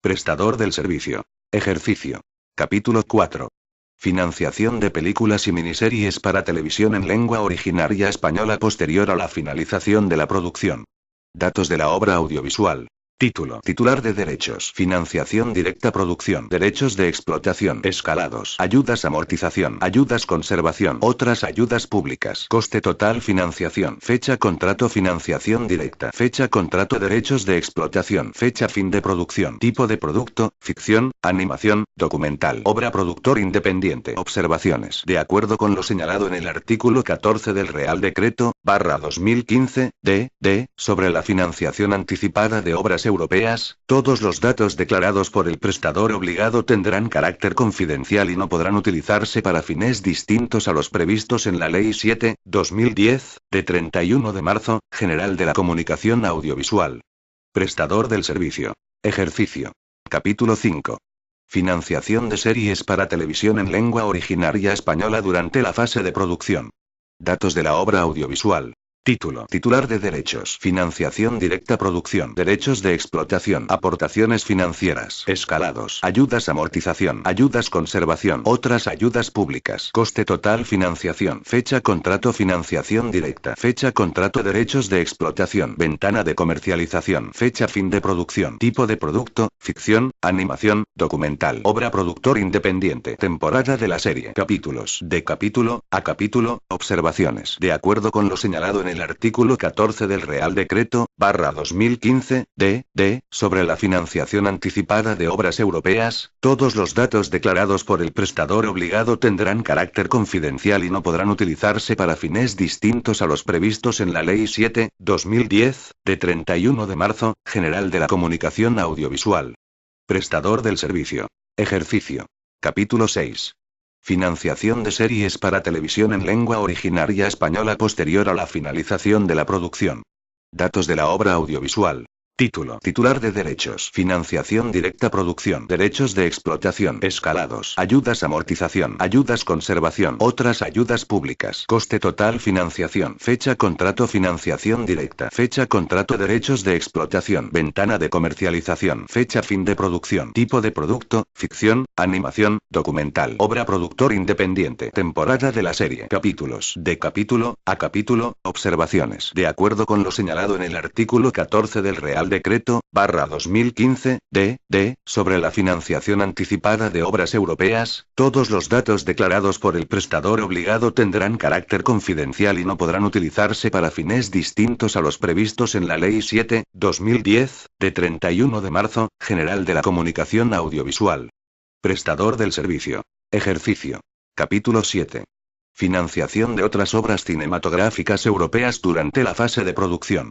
Prestador del servicio. Ejercicio. Capítulo 4. Financiación de películas y miniseries para televisión en lengua originaria española posterior a la finalización de la producción. Datos de la obra audiovisual. Título. Titular de derechos. Financiación directa producción. Derechos de explotación. Escalados. Ayudas amortización. Ayudas conservación. Otras ayudas públicas. Coste total financiación. Fecha contrato financiación directa. Fecha contrato derechos de explotación. Fecha fin de producción. Tipo de producto, ficción, animación, documental. Obra productor independiente. Observaciones. De acuerdo con lo señalado en el artículo 14 del Real Decreto, /2015, de sobre la financiación anticipada de obras europeas, todos los datos declarados por el prestador obligado tendrán carácter confidencial y no podrán utilizarse para fines distintos a los previstos en la Ley 7/2010, de 31 de marzo, General de la Comunicación Audiovisual. Prestador del servicio. Ejercicio. Capítulo 5. Financiación de series para televisión en lengua originaria española durante la fase de producción. Datos de la obra audiovisual. Título. Titular de derechos. Financiación directa producción. Derechos de explotación. Aportaciones financieras. Escalados. Ayudas amortización. Ayudas conservación. Otras ayudas públicas. Coste total financiación. Fecha contrato financiación directa. Fecha contrato derechos de explotación. Ventana de comercialización. Fecha fin de producción. Tipo de producto, ficción, animación, documental. Obra productor independiente. Temporada de la serie. Capítulos. De capítulo a capítulo. Observaciones. De acuerdo con lo señalado en el artículo 14 del Real Decreto, /2015, sobre la financiación anticipada de obras europeas, todos los datos declarados por el prestador obligado tendrán carácter confidencial y no podrán utilizarse para fines distintos a los previstos en la Ley 7/2010, de 31 de marzo, General de la Comunicación Audiovisual. Prestador del servicio. Ejercicio. Capítulo 6. Financiación de series para televisión en lengua originaria española posterior a la finalización de la producción. Datos de la obra audiovisual. Título. Titular de derechos. Financiación directa. Producción. Derechos de explotación. Escalados. Ayudas. Amortización. Ayudas. Conservación. Otras ayudas públicas. Coste total. Financiación. Fecha. Contrato. Financiación directa. Fecha. Contrato. Derechos de explotación. Ventana de comercialización. Fecha. Fin de producción. Tipo de producto. Ficción. Animación. Documental. Obra. Productor independiente. Temporada de la serie. Capítulos. De capítulo a capítulo. Observaciones. De acuerdo con lo señalado en el artículo 14 del Real Decreto, /2015, sobre la financiación anticipada de obras europeas, todos los datos declarados por el prestador obligado tendrán carácter confidencial y no podrán utilizarse para fines distintos a los previstos en la Ley 7/2010, de 31 de marzo, General de la Comunicación Audiovisual. Prestador del servicio. Ejercicio. Capítulo 7. Financiación de otras obras cinematográficas europeas durante la fase de producción.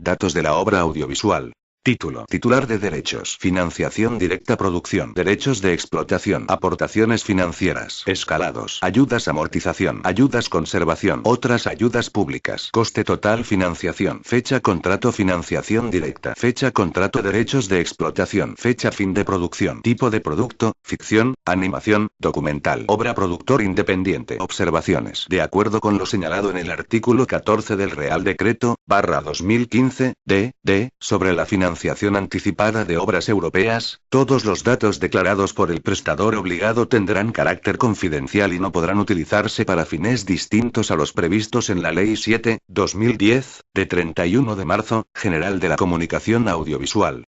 Datos de la obra audiovisual. Título. Titular de derechos. Financiación directa. Producción. Derechos de explotación. Aportaciones financieras. Escalados. Ayudas. Amortización. Ayudas. Conservación. Otras ayudas públicas. Coste total. Financiación. Fecha. Contrato. Financiación directa. Fecha. Contrato. Derechos de explotación. Fecha. Fin de producción. Tipo de producto. Ficción. Animación. Documental. Obra. Productor independiente. Observaciones. De acuerdo con lo señalado en el artículo 14 del Real Decreto, /2015, sobre la financiación anticipada de obras europeas, todos los datos declarados por el prestador obligado tendrán carácter confidencial y no podrán utilizarse para fines distintos a los previstos en la Ley 7/2010, de 31 de marzo, General de la Comunicación Audiovisual.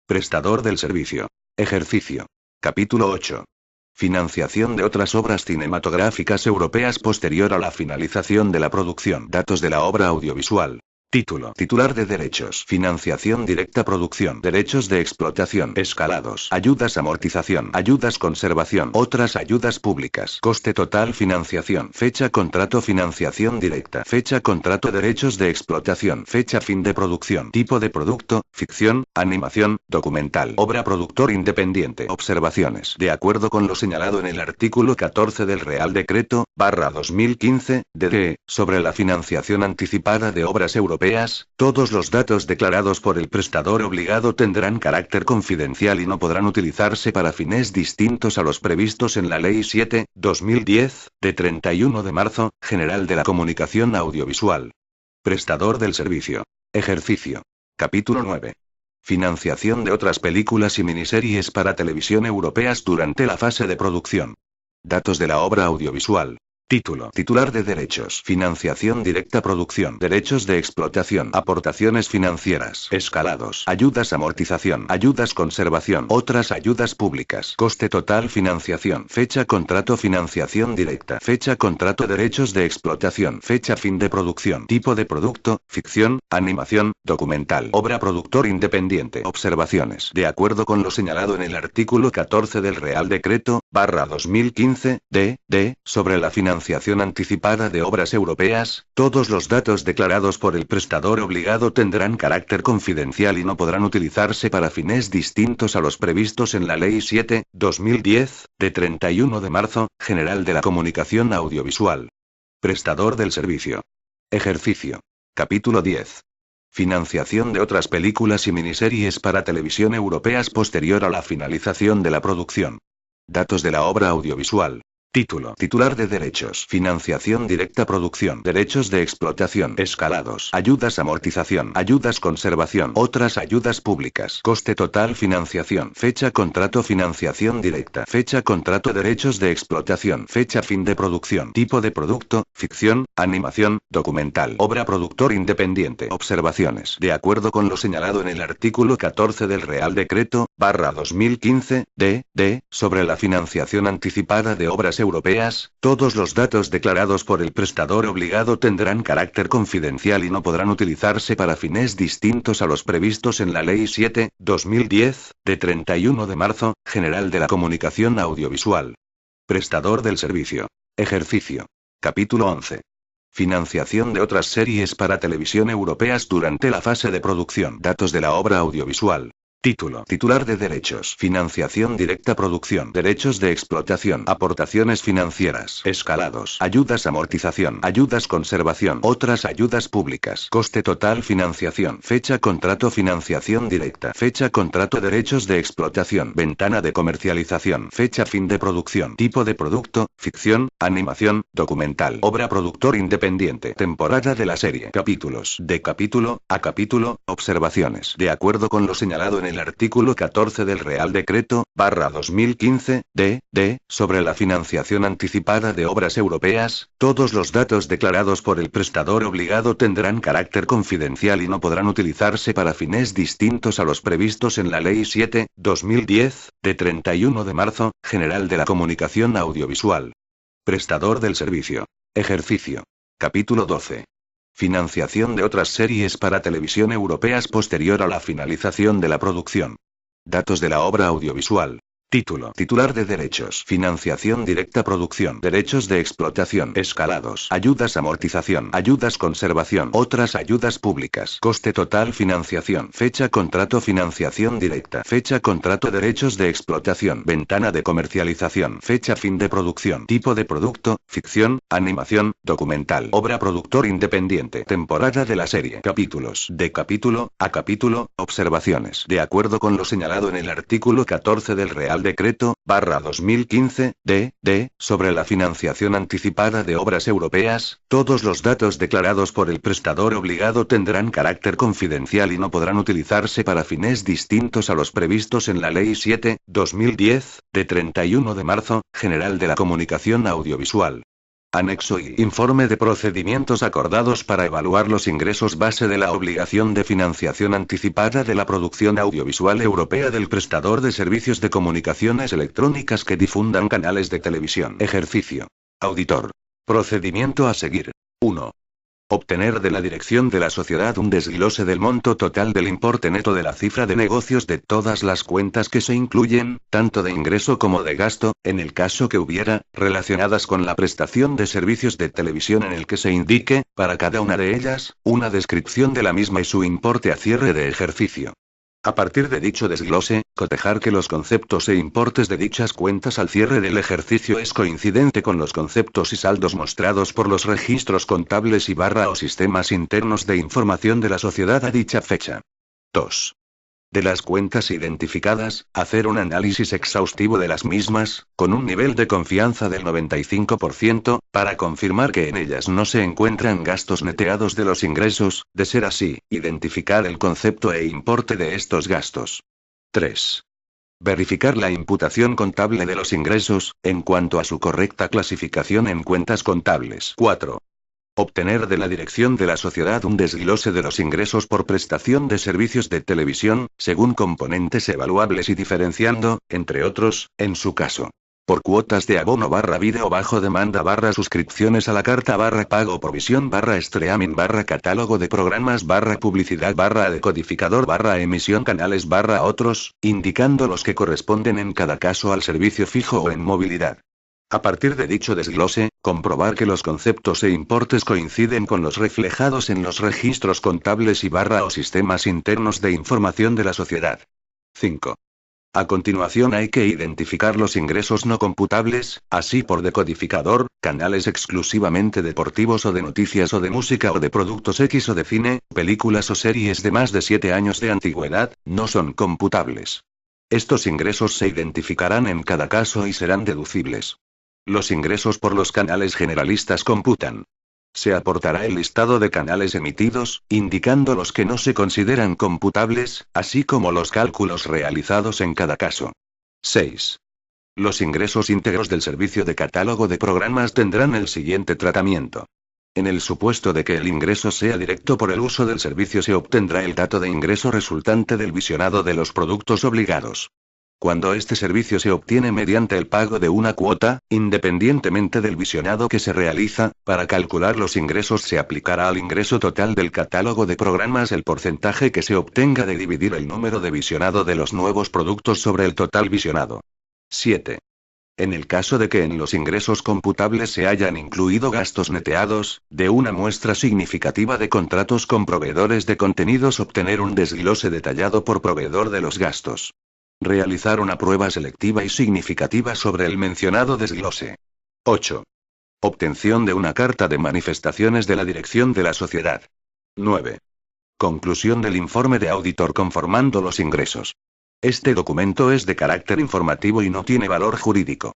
Prestador del servicio. Ejercicio. Capítulo 8. Financiación de otras obras cinematográficas europeas posterior a la finalización de la producción. Datos de la obra audiovisual. Título. Titular de derechos. Financiación directa. Producción. Derechos de explotación. Escalados. Ayudas. Amortización. Ayudas. Conservación. Otras ayudas públicas. Coste total. Financiación. Fecha. Contrato. Financiación directa. Fecha. Contrato. Derechos de explotación. Fecha. Fin de producción. Tipo de producto. Ficción. Animación. Documental. Obra. Productor independiente. Observaciones. De acuerdo con lo señalado en el artículo 14 del Real Decreto, /2015, sobre la financiación anticipada de obras europeas, todos los datos declarados por el prestador obligado tendrán carácter confidencial y no podrán utilizarse para fines distintos a los previstos en la Ley 7/2010, de 31 de marzo, General de la Comunicación Audiovisual. Prestador del servicio. Ejercicio. Capítulo 9. Financiación de otras películas y miniseries para televisión europeas durante la fase de producción. Datos de la obra audiovisual. Título. Titular de derechos. Financiación directa. Producción. Derechos de explotación. Aportaciones financieras. Escalados. Ayudas. Amortización. Ayudas. Conservación. Otras ayudas públicas. Coste total. Financiación. Fecha. Contrato. Financiación directa. Fecha. Contrato. Derechos de explotación. Fecha. Fin de producción. Tipo de producto. Ficción. Animación. Documental. Obra. Productor independiente. Observaciones. De acuerdo con lo señalado en el artículo 14 del Real Decreto, /2015, sobre la financiación anticipada de obras europeas, todos los datos declarados por el prestador obligado tendrán carácter confidencial y no podrán utilizarse para fines distintos a los previstos en la Ley 7/2010, de 31 de marzo, General de la Comunicación Audiovisual. Prestador del servicio. Ejercicio. Capítulo 10. Financiación de otras películas y miniseries para televisión europeas posterior a la finalización de la producción. Datos de la obra audiovisual. Título. Titular de derechos. Financiación directa. Producción. Derechos de explotación. Escalados. Ayudas. Amortización. Ayudas. Conservación. Otras ayudas públicas. Coste total. Financiación. Fecha. Contrato. Financiación directa. Fecha. Contrato. Derechos de explotación. Fecha. Fin de producción. Tipo de producto. Ficción. Animación. Documental. Obra. Productor independiente. Observaciones. De acuerdo con lo señalado en el artículo 14 del Real Decreto, 2015, d. Sobre la financiación anticipada de obras europeas, todos los datos declarados por el prestador obligado tendrán carácter confidencial y no podrán utilizarse para fines distintos a los previstos en la Ley 7/2010, de 31 de marzo, General de la Comunicación Audiovisual. Prestador del servicio. Ejercicio. Capítulo 11. Financiación de otras series para televisión europeas durante la fase de producción. Datos de la obra audiovisual. Título. Titular de derechos. Financiación directa. Producción. Derechos de explotación. Aportaciones financieras. Escalados. Ayudas. Amortización. Ayudas. Conservación. Otras ayudas públicas. Coste total. Financiación. Fecha. Contrato. Financiación directa. Fecha. Contrato. Derechos de explotación. Ventana de comercialización. Fecha. Fin de producción. Tipo de producto. Ficción, animación, documental. Obra. Productor independiente. Temporada de la serie. Capítulos. De capítulo a capítulo. Observaciones. De acuerdo con lo señalado en el artículo 14 del Real Decreto, /2015, d. Sobre la financiación anticipada de obras europeas, todos los datos declarados por el prestador obligado tendrán carácter confidencial y no podrán utilizarse para fines distintos a los previstos en la Ley 7/2010, de 31 de marzo, General de la Comunicación Audiovisual. Prestador del servicio. Ejercicio. Capítulo 12. Financiación de otras series para televisión europeas posterior a la finalización de la producción. Datos de la obra audiovisual. Título. Titular de derechos. Financiación directa. Producción. Derechos de explotación. Escalados. Ayudas. Amortización. Ayudas. Conservación. Otras ayudas públicas. Coste total. Financiación. Fecha. Contrato. Financiación directa. Fecha. Contrato. Derechos de explotación. Ventana de comercialización. Fecha. Fin de producción. Tipo de producto. Ficción, animación, documental. Obra. Productor independiente. Temporada de la serie. Capítulos. De capítulo a capítulo. Observaciones. De acuerdo con lo señalado en el artículo 14 del Real Decreto, /2015, d. Sobre la financiación anticipada de obras europeas, todos los datos declarados por el prestador obligado tendrán carácter confidencial y no podrán utilizarse para fines distintos a los previstos en la Ley 7/2010, de 31 de marzo, General de la Comunicación Audiovisual. Anexo y informe de procedimientos acordados para evaluar los ingresos base de la obligación de financiación anticipada de la producción audiovisual europea del prestador de servicios de comunicaciones electrónicas que difundan canales de televisión. Ejercicio. Auditor. Procedimiento a seguir. 1. Obtener de la dirección de la sociedad un desglose del monto total del importe neto de la cifra de negocios de todas las cuentas que se incluyen, tanto de ingreso como de gasto, en el caso que hubiera, relacionadas con la prestación de servicios de televisión en el que se indique, para cada una de ellas, una descripción de la misma y su importe a cierre de ejercicio. A partir de dicho desglose, cotejar que los conceptos e importes de dichas cuentas al cierre del ejercicio es coincidente con los conceptos y saldos mostrados por los registros contables y / o sistemas internos de información de la sociedad a dicha fecha. 2. De las cuentas identificadas, hacer un análisis exhaustivo de las mismas, con un nivel de confianza del 95%, para confirmar que en ellas no se encuentran gastos neteados de los ingresos, de ser así, identificar el concepto e importe de estos gastos. 3. Verificar la imputación contable de los ingresos, en cuanto a su correcta clasificación en cuentas contables. 4. Obtener de la dirección de la sociedad un desglose de los ingresos por prestación de servicios de televisión, según componentes evaluables y diferenciando, entre otros, en su caso, por cuotas de abono /vídeo bajo demanda /suscripciones a la carta /pago provisión /streaming /catálogo de programas /publicidad /decodificador /emisión canales /otros, indicando los que corresponden en cada caso al servicio fijo o en movilidad. A partir de dicho desglose, comprobar que los conceptos e importes coinciden con los reflejados en los registros contables y / o sistemas internos de información de la sociedad. 5. A continuación hay que identificar los ingresos no computables, así por decodificador, canales exclusivamente deportivos o de noticias o de música o de productos X o de cine, películas o series de más de 7 años de antigüedad, no son computables. Estos ingresos se identificarán en cada caso y serán deducibles. Los ingresos por los canales generalistas computan. Se aportará el listado de canales emitidos, indicando los que no se consideran computables, así como los cálculos realizados en cada caso. 6. Los ingresos íntegros del servicio de catálogo de programas tendrán el siguiente tratamiento. En el supuesto de que el ingreso sea directo por el uso del servicio, se obtendrá el dato de ingreso resultante del visionado de los productos obligados. Cuando este servicio se obtiene mediante el pago de una cuota, independientemente del visionado que se realiza, para calcular los ingresos se aplicará al ingreso total del catálogo de programas el porcentaje que se obtenga de dividir el número de visionado de los nuevos productos sobre el total visionado. 7. En el caso de que en los ingresos computables se hayan incluido gastos neteados, de una muestra significativa de contratos con proveedores de contenidos, obtener un desglose detallado por proveedor de los gastos. Realizar una prueba selectiva y significativa sobre el mencionado desglose. 8. Obtención de una carta de manifestaciones de la dirección de la sociedad. 9. Conclusión del informe de auditor conformando los ingresos. Este documento es de carácter informativo y no tiene valor jurídico.